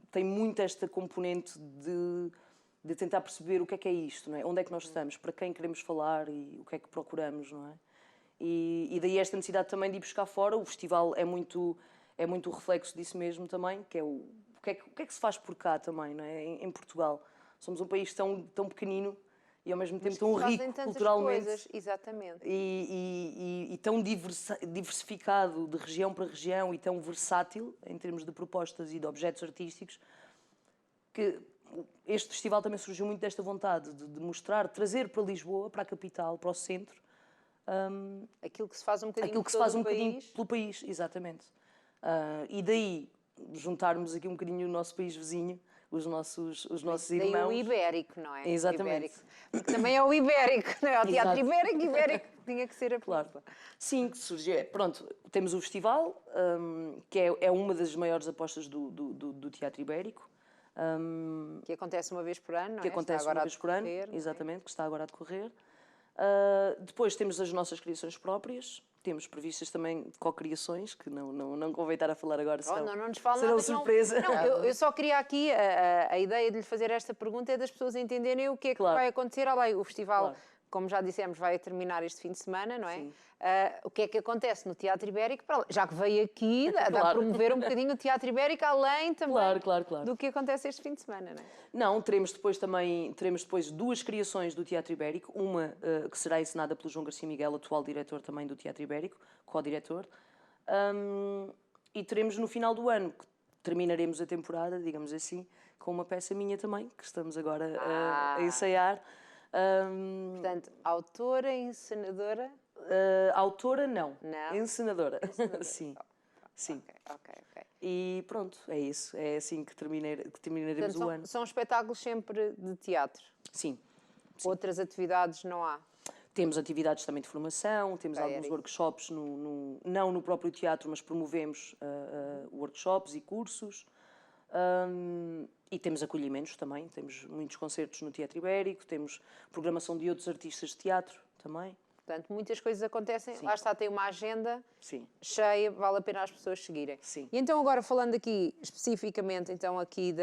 tem muito esta componente de tentar perceber o que é isto, não é? Onde é que nós estamos, para quem queremos falar e o que é que procuramos, não é? E daí esta necessidade também de ir buscar fora. O festival é muito o reflexo disso mesmo também, que é o que é que se faz por cá também, não é? Em Portugal. Somos um país tão pequenino e ao mesmo tempo tão rico culturalmente. Coisas, exatamente. E tão diversificado de região para região e tão versátil em termos de propostas e de objetos artísticos, que este festival também surgiu muito desta vontade de mostrar, trazer para Lisboa, para a capital, para o centro, Aquilo que se faz um bocadinho, aquilo que se faz um bocadinho pelo país, exatamente. E daí juntarmos aqui um bocadinho o nosso país vizinho, os nossos irmãos. Daí o Ibérico, não é? Exatamente. O Ibérico. Porque também é o Ibérico, não é? O Teatro Ibérico tinha que ser a Claro. película. Sim, que surgiu. Pronto, temos o festival, que é uma das maiores apostas do Teatro Ibérico. Que acontece uma vez por ano, não é? Que acontece uma vez por ano, exatamente, que está agora a decorrer. Depois temos as nossas criações próprias, temos previstas também co-criações, que não convém estar a falar agora, senão não nos fala serão nada, surpresa. Não, eu só queria aqui, a ideia de lhe fazer esta pergunta é das pessoas entenderem o que é que vai acontecer. Olha, o festival, como já dissemos, vai terminar este fim de semana, não é? Sim. O que é que acontece no Teatro Ibérico, já que veio aqui, dá a promover um bocadinho o Teatro Ibérico, além também do que acontece este fim de semana, não é? Não, teremos depois 2 criações do Teatro Ibérico, uma que será encenada pelo João Garcia Miguel, atual diretor também do Teatro Ibérico, co-diretor, e teremos no final do ano, que terminaremos a temporada, digamos assim, com uma peça minha também, que estamos agora a ensaiar. Portanto, autora, encenadora... autora, não. Não? Encenadora. Sim. Sim. Ok. E pronto, é isso. É assim que terminaremos Portanto, o ano. são espetáculos sempre de teatro. Sim. Outras atividades não há? Temos atividades também de formação, temos Ok, alguns workshops, não no próprio teatro, mas promovemos workshops e cursos. E temos acolhimentos também, temos muitos concertos no Teatro Ibérico, temos programação de outros artistas de teatro também. Portanto, muitas coisas acontecem. Sim. Lá está, tem uma agenda Sim. cheia, vale a pena as pessoas seguirem. Sim. E então agora falando aqui especificamente então aqui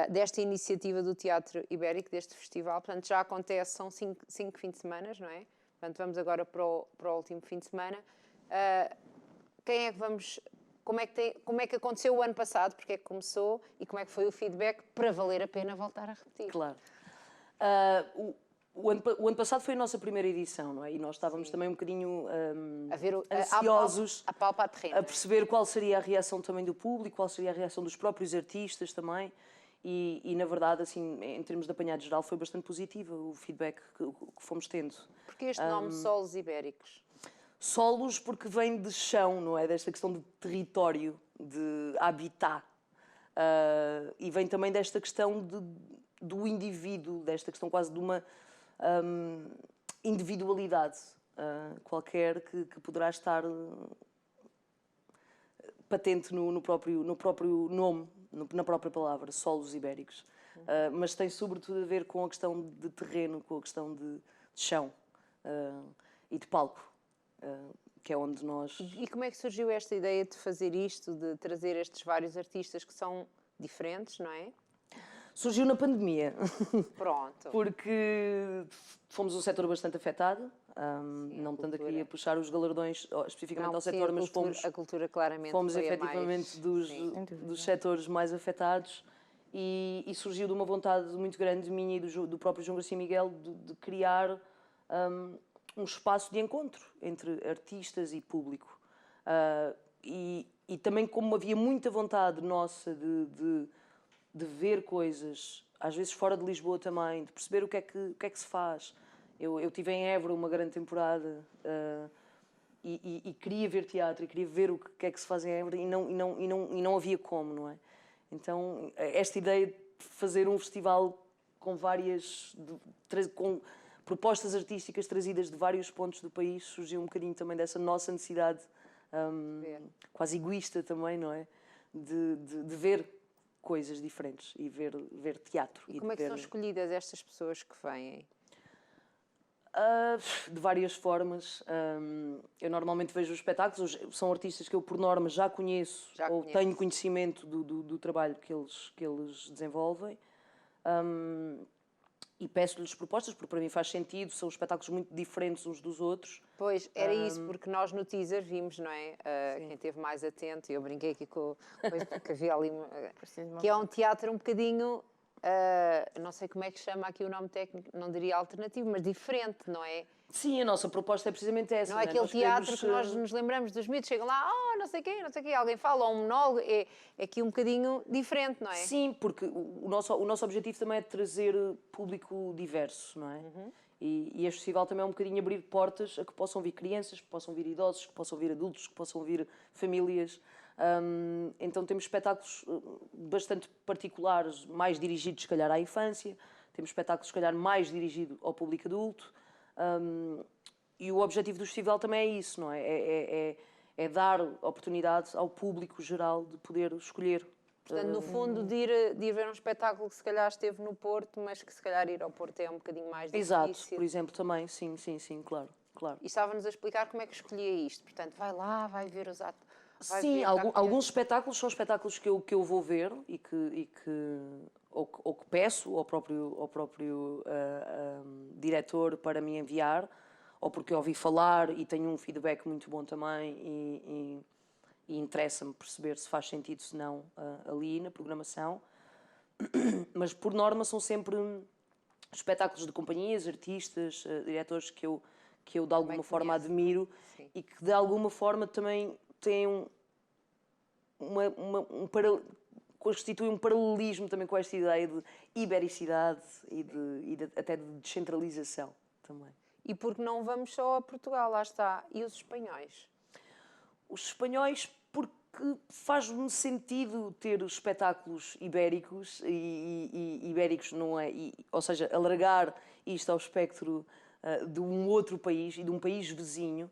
desta iniciativa do Teatro Ibérico, deste festival, portanto já acontece, são cinco fins de semana, não é? Portanto vamos agora para o último fim de semana. Quem é que vamos... Como é que aconteceu o ano passado, porque é que começou e como é que foi o feedback para valer a pena voltar a repetir? Claro. O ano passado foi a nossa primeira edição, não é? E nós estávamos também um bocadinho A ver ansiosos a palpa a terreno, a perceber qual seria a reação também do público, qual seria a reação dos próprios artistas também. E na verdade, assim, em termos de apanhado geral, foi bastante positivo o feedback que fomos tendo. Porque este nome Solos Ibéricos? Solos porque vem de chão, não é? Desta questão de território, de habitat. E vem também desta questão do indivíduo, desta questão quase de uma individualidade qualquer que poderá estar patente no próprio nome, na própria palavra, Solos Ibéricos. Mas tem sobretudo a ver com a questão de terreno, com a questão de chão e de palco. Que é onde nós... E como é que surgiu esta ideia de fazer isto, de trazer estes vários artistas que são diferentes, não é? Surgiu na pandemia. Pronto. Porque fomos um setor bastante afetado, não tanto aqui a puxar os galardões especificamente ao setor, mas a cultura claramente fomos foi efetivamente mais... dos setores mais afetados e surgiu de uma vontade muito grande minha e do próprio João Garcia Miguel de criar um espaço de encontro entre artistas e público. E também como havia muita vontade nossa de ver coisas, às vezes fora de Lisboa também, de perceber o que é que se faz. Eu estive em Évora uma grande temporada e queria ver teatro, e queria ver o que é que se faz em Évora e não havia como, não é? Então, esta ideia de fazer um festival com com propostas artísticas trazidas de vários pontos do país surgiu um bocadinho também dessa nossa necessidade quase egoísta também, não é? De ver coisas diferentes e ver teatro. E como é que são escolhidas estas pessoas que vêm? De várias formas. Eu normalmente vejo os espetáculos, são artistas que eu por norma já conheço ou tenho conhecimento do trabalho que eles desenvolvem. E peço-lhes propostas, porque para mim faz sentido, são espetáculos muito diferentes uns dos outros. Pois, era isso, porque nós no teaser vimos, não é? Quem esteve mais atento, e eu brinquei aqui com que havia ali, que é um teatro um bocadinho, não sei como é que chama aqui o nome técnico, não diria alternativo, mas diferente, não é? Sim, a nossa proposta é precisamente essa. Não é aquele teatro que nós nos lembramos dos mitos, chegam lá, não sei quê, alguém fala, ou um monólogo, é aqui um bocadinho diferente, não é? Sim, porque o nosso objetivo também é trazer público diverso, não é? E este festival também é um bocadinho abrir portas a que possam vir crianças, que possam vir idosos, que possam vir adultos, que possam vir famílias. Então temos espetáculos bastante particulares, mais dirigidos, se calhar, à infância. Temos espetáculos, se calhar, mais dirigidos ao público adulto. E o objetivo do festival também é isso, não é? É dar oportunidade ao público geral de poder escolher. Portanto, no fundo, de ir ver um espetáculo que se calhar esteve no Porto, mas que se calhar ir ao Porto é um bocadinho mais difícil. Exato, por exemplo, também, sim, claro. E estava-nos a explicar como é que escolhia isto. Portanto, vai lá, vai ver os atos. Sim, alguns espetáculos são espetáculos que eu vou ver ou que peço ao próprio diretor para me enviar, ou porque eu ouvi falar e tenho um feedback muito bom também e interessa-me perceber se faz sentido, se não, ali na programação. Mas, por norma, são sempre espetáculos de companhias, artistas, diretores que eu de alguma forma admiro. Sim. E que de alguma forma também têm constitui um paralelismo também com esta ideia de ibericidade e até de descentralização também. E porque não vamos só a Portugal, lá está. E os espanhóis? Os espanhóis, porque faz-me sentido ter espetáculos ibéricos e ibéricos, não é? Ou seja, alargar isto ao espectro de um outro país e de um país vizinho,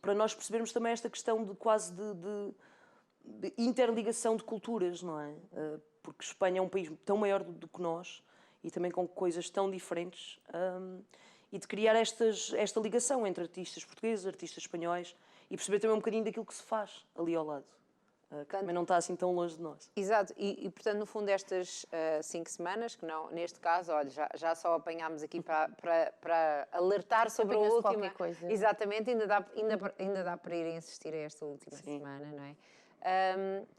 para nós percebermos também esta questão de quase de interligação de culturas, não é? Porque Espanha é um país tão maior do que nós e também com coisas tão diferentes, e de criar esta ligação entre artistas portugueses, artistas espanhóis e perceber também um bocadinho daquilo que se faz ali ao lado, que também não está assim tão longe de nós. Exato, portanto, no fundo, estas 5 semanas, que não, neste caso, olha, já só apanhámos aqui para alertar sobre a Apanha-se última. qualquer coisa. Exatamente, ainda dá para ir insistir a esta última semana, não é?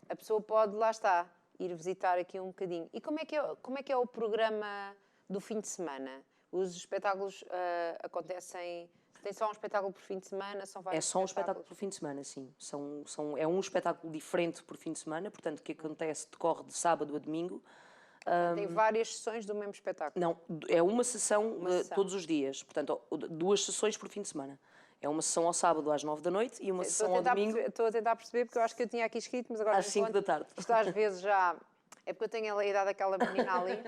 A pessoa pode, lá está, ir visitar aqui um bocadinho. E como é que é o programa do fim de semana? Os espetáculos acontecem... Tem só um espetáculo por fim de semana? São vários É só um espetáculo por fim de semana, sim. É um espetáculo diferente por fim de semana, portanto, que decorre de sábado a domingo. Tem várias sessões do mesmo espetáculo? Não, é uma sessão, todos os dias. Portanto, 2 sessões por fim de semana. É uma sessão ao sábado às 9 da noite e uma sessão ao domingo... Estou a tentar perceber, porque eu acho que eu tinha aqui escrito, mas agora... às 5 da tarde. Isto às vezes já... É porque eu tenho a idade daquela menina ali.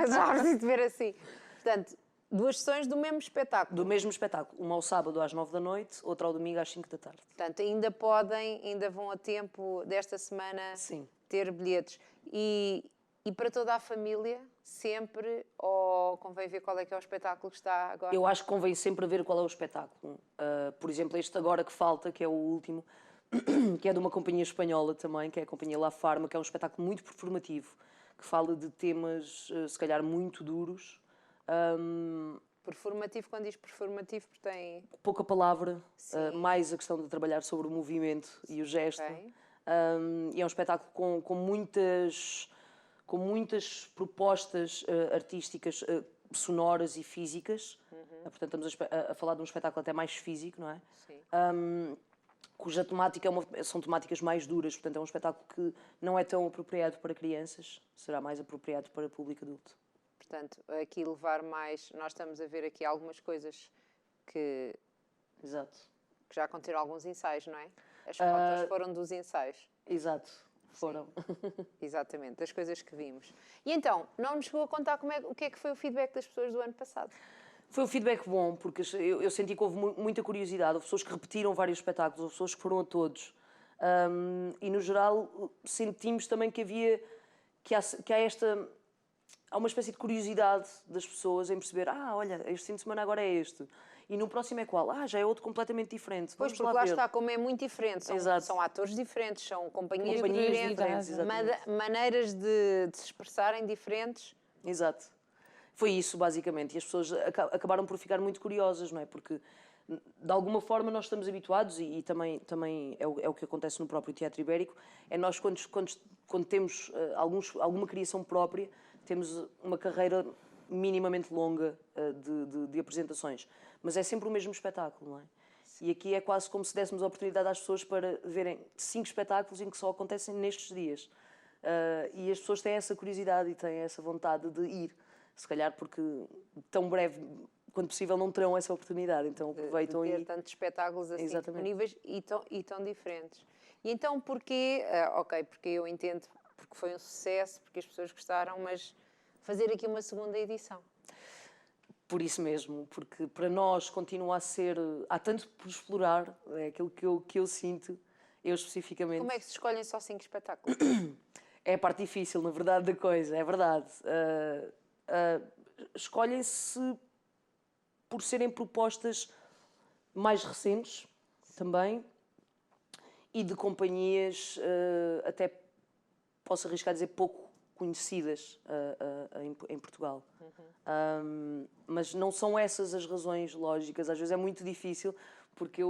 Já preciso de ver assim. Portanto, 2 sessões do mesmo espetáculo. Do mesmo espetáculo. Uma ao sábado às 9 da noite, outra ao domingo às 5 da tarde. Portanto, ainda vão a tempo desta semana Sim. ter bilhetes. E para toda a família, sempre, ou convém ver qual é que é o espetáculo que está agora? Eu acho que convém sempre ver qual é o espetáculo. Por exemplo, este agora que falta, que é o último, que é de uma companhia espanhola também, que é a companhia La Farma, que é um espetáculo muito performativo, que fala de temas, se calhar, muito duros. Performativo, quando diz performativo, porque tem... Pouca palavra, mais a questão de trabalhar sobre o movimento e o gesto. Okay. E é um espetáculo com muitas propostas artísticas, sonoras e físicas. Portanto, estamos a falar de um espetáculo até mais físico, não é? Sim. Cuja temática são temáticas mais duras. Portanto, é um espetáculo que não é tão apropriado para crianças, será mais apropriado para público adulto. Portanto, aqui levar mais... Nós estamos a ver aqui algumas coisas que Exato. já aconteceram alguns ensaios, não é? As fotos foram dos ensaios. Exato, foram. Exatamente, das coisas que vimos. E então, não nos chegou a contar o que é que foi o feedback das pessoas do ano passado? Foi um feedback bom, porque eu senti que houve muita curiosidade. Houve pessoas que repetiram vários espetáculos, houve pessoas que foram a todos. E, no geral, sentimos também que há uma espécie de curiosidade das pessoas em perceber, olha, este fim de semana agora é este. E no próximo é qual? Já é outro completamente diferente. Pois, porque lá está, como é muito diferente. São atores diferentes, são companhias diferentes, maneiras de se expressarem diferentes. Exato. Foi isso, basicamente. E as pessoas acabaram por ficar muito curiosas, não é? Porque, de alguma forma, nós estamos habituados, e também é o que acontece no próprio Teatro Ibérico, é nós, quando temos alguma criação própria, temos uma carreira minimamente longa de apresentações. Mas é sempre o mesmo espetáculo, não é? Sim. E aqui é quase como se dessemos a oportunidade às pessoas para verem 5 espetáculos em que só acontecem nestes dias. E as pessoas têm essa curiosidade e têm essa vontade de ir. Se calhar porque tão breve, quando possível, não terão essa oportunidade. Então aproveitam de ter tantos espetáculos assim disponíveis e tão diferentes. E então porquê? Porque eu entendo, porque foi um sucesso, porque as pessoas gostaram, mas fazer aqui uma segunda edição. Por isso mesmo, porque para nós continua a ser... Há tanto por explorar, é aquilo que eu sinto, eu especificamente. Como é que se escolhem só 5 espetáculos? É a parte difícil, na verdade, da coisa, é verdade. Escolhem-se por serem propostas mais recentes, também, e de companhias, até posso arriscar a dizer, pouco conhecidas em Portugal. Mas não são essas as razões lógicas. Às vezes é muito difícil, porque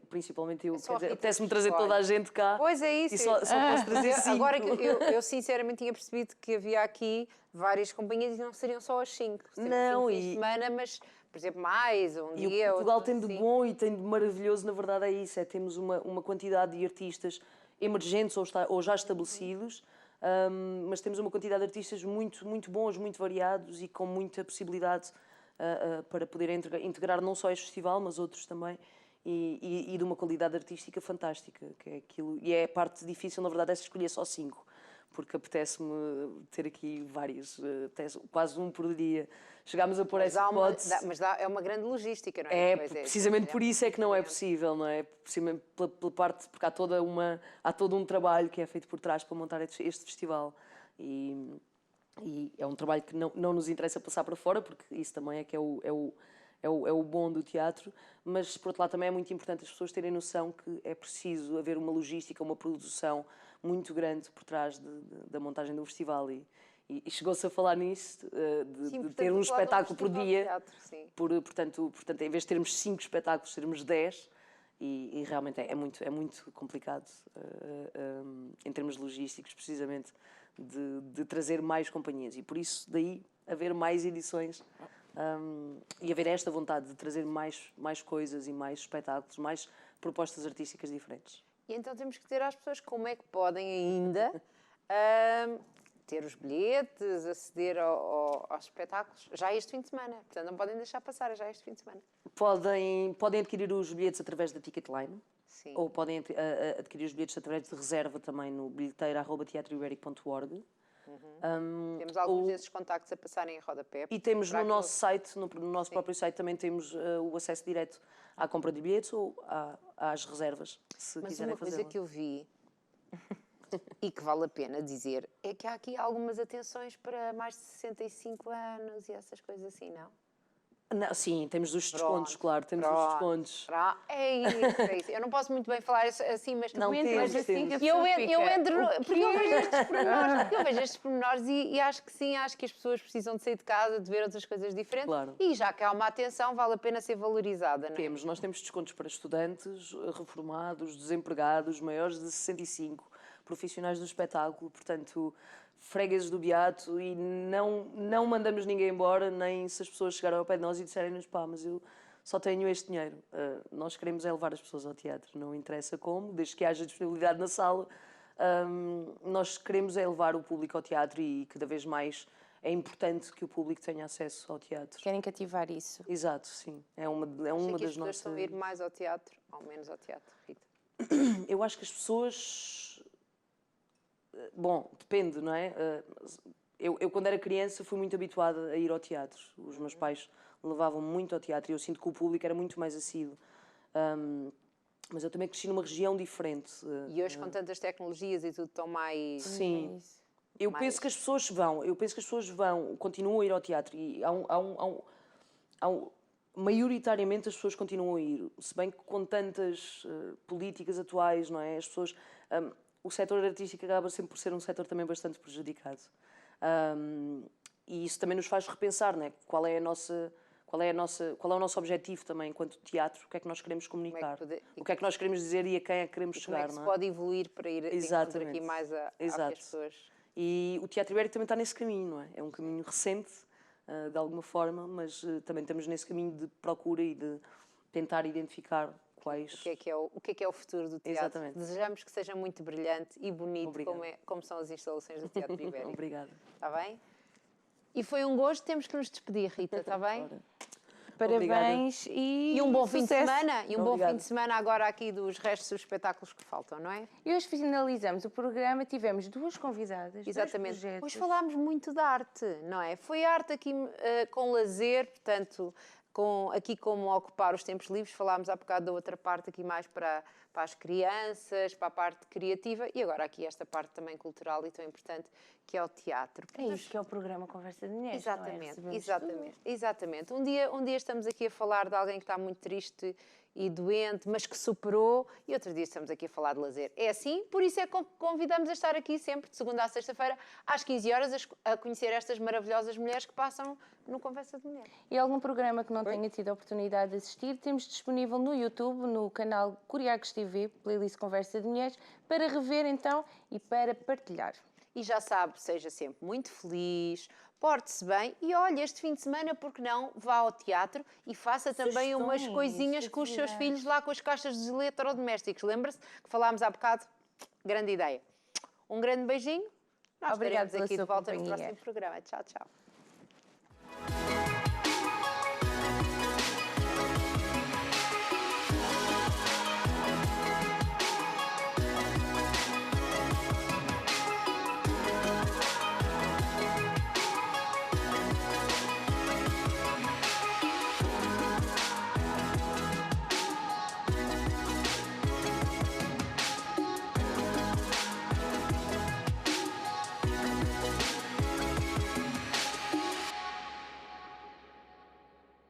principalmente apetece-me trazer toda a gente cá. Pois é isso. E só posso trazer 5. Agora que eu sinceramente tinha percebido que havia aqui várias companhias e não seriam só as 5. Não, fim de semana, mas, por exemplo, mais um dia. E Portugal tem de bom e tem de maravilhoso, na verdade é isso. Temos uma quantidade de artistas emergentes ou já estabelecidos, mas temos uma quantidade de artistas muito, muito bons, muito variados e com muita possibilidade para poder integrar não só este festival, mas outros também, e de uma qualidade artística fantástica, que é aquilo. E é a parte difícil, na verdade, é escolher só 5, porque apetece-me ter aqui vários, quase um por dia. Chegámos a pôr essa hipótese. É uma grande logística, não É, é? precisamente por isso é que não é possível, não é? Precisamente pela parte, porque há todo um trabalho que é feito por trás para montar este festival. E é um trabalho que não nos interessa passar para fora, porque isso também é que é o bom do teatro, mas por outro lado também é muito importante as pessoas terem noção que é preciso haver uma logística, uma produção muito grande por trás da montagem do festival. E chegou-se a falar nisso, de ter um espetáculo por dia, portanto, em vez de termos 5 espetáculos, termos 10, e realmente é muito complicado em termos logísticos, precisamente, de trazer mais companhias. E por isso, daí, haver mais edições e haver esta vontade de trazer mais coisas e mais espetáculos, mais propostas artísticas diferentes. E então temos que dizer às pessoas como é que podem ainda ter os bilhetes, aceder aos espetáculos já este fim de semana. Portanto, não podem deixar passar, já este fim de semana. Podem adquirir os bilhetes através da Ticketline. Sim. Ou podem adquirir os bilhetes através de reserva também no bilheteira@teatroiberico.org. Temos alguns desses contactos a passarem em rodapé. E temos no nosso site, no nosso próprio site, também temos o acesso direto à compra de bilhetes ou às reservas, se quiserem fazer. Mas uma coisa que eu vi e que vale a pena dizer é que há aqui algumas atenções para mais de 65 anos e essas coisas assim, não? Não, sim, temos os descontos, claro, temos os descontos. É isso. Eu não posso muito bem falar assim, mas não temos, assim que eu entro porque eu vejo estes pormenores, e acho que sim, acho que as pessoas precisam de sair de casa, de ver outras coisas diferentes. Claro. E já que há uma atenção, vale a pena ser valorizada, não é? Nós temos descontos para estudantes, reformados, desempregados, maiores de 65, profissionais do espetáculo, portanto, fregueses do Beato, e não mandamos ninguém embora, nem se as pessoas chegarem ao pé de nós e disserem-nos, pá, mas eu só tenho este dinheiro. Nós queremos é levar as pessoas ao teatro, não interessa como, desde que haja disponibilidade na sala. Nós queremos é levar o público ao teatro, e cada vez mais é importante que o público tenha acesso ao teatro. Querem cativar isso. Exato, sim. É uma que das as pessoas nossas... estão a ir mais ao teatro ou menos ao teatro, Rita? Eu acho que as pessoas... Bom, depende, não é? Eu, quando era criança, fui muito habituada a ir ao teatro. Os meus pais levavam muito ao teatro e eu sinto que o público era muito mais assíduo. Mas eu também cresci numa região diferente. E hoje, com tantas tecnologias e tudo tão mais... Sim. Eu penso que as pessoas vão, continuam a ir ao teatro, e maioritariamente as pessoas continuam a ir, se bem que com tantas políticas atuais, não é? As pessoas... o setor artístico acaba sempre por ser um setor também bastante prejudicado. E isso também nos faz repensar, não é? Qual é o nosso objetivo também enquanto teatro, o que é que nós queremos comunicar, o que é que nós queremos dizer e a quem é que queremos chegar, como é que se pode evoluir para ir encontrar aqui mais às pessoas. E o Teatro Ibérico também está nesse caminho, não é? É um caminho recente, de alguma forma, mas também estamos nesse caminho de procura e de tentar identificar quais... O que é o futuro do teatro. Exatamente. Desejamos que seja muito brilhante e bonito, como são as instalações do Teatro Ibérico. Obrigada. Está bem? E foi um gosto, temos que nos despedir, Rita, está bem? Parabéns e um bom sucesso. fim de semana. E um bom fim de semana agora aqui dos restos dos espetáculos que faltam, não é? E hoje finalizamos o programa, tivemos 2 convidadas, Exatamente. 2 projetos. Hoje falámos muito de arte, não é? Foi arte aqui com lazer, portanto, aqui como ocupar os tempos livres. Falámos há bocado da outra parte aqui mais para as crianças, para a parte criativa, e agora aqui esta parte também cultural e tão importante, que é o teatro. É isso que é o programa Conversa de Mulheres. Exatamente. Um dia estamos aqui a falar de alguém que está muito triste e doente, mas que superou, e outro dia estamos aqui a falar de lazer. É assim, por isso é que convidamos a estar aqui sempre, de segunda à sexta-feira, às 15 horas, a conhecer estas maravilhosas mulheres que passam no Conversa de Mulheres. E algum programa que não tenha tido a oportunidade de assistir, temos disponível no YouTube, no canal Curiacos TV, playlist Conversa de Mulheres, para rever então e para partilhar. E já sabe, seja sempre muito feliz, porte-se bem e olha, este fim de semana, porque não, vá ao teatro e faça também umas coisinhas com os seus filhos lá com as caixas dos eletrodomésticos. Lembra-se que falámos há bocado? Grande ideia. Um grande beijinho. Nós estaremos aqui de volta no próximo programa. Tchau, tchau.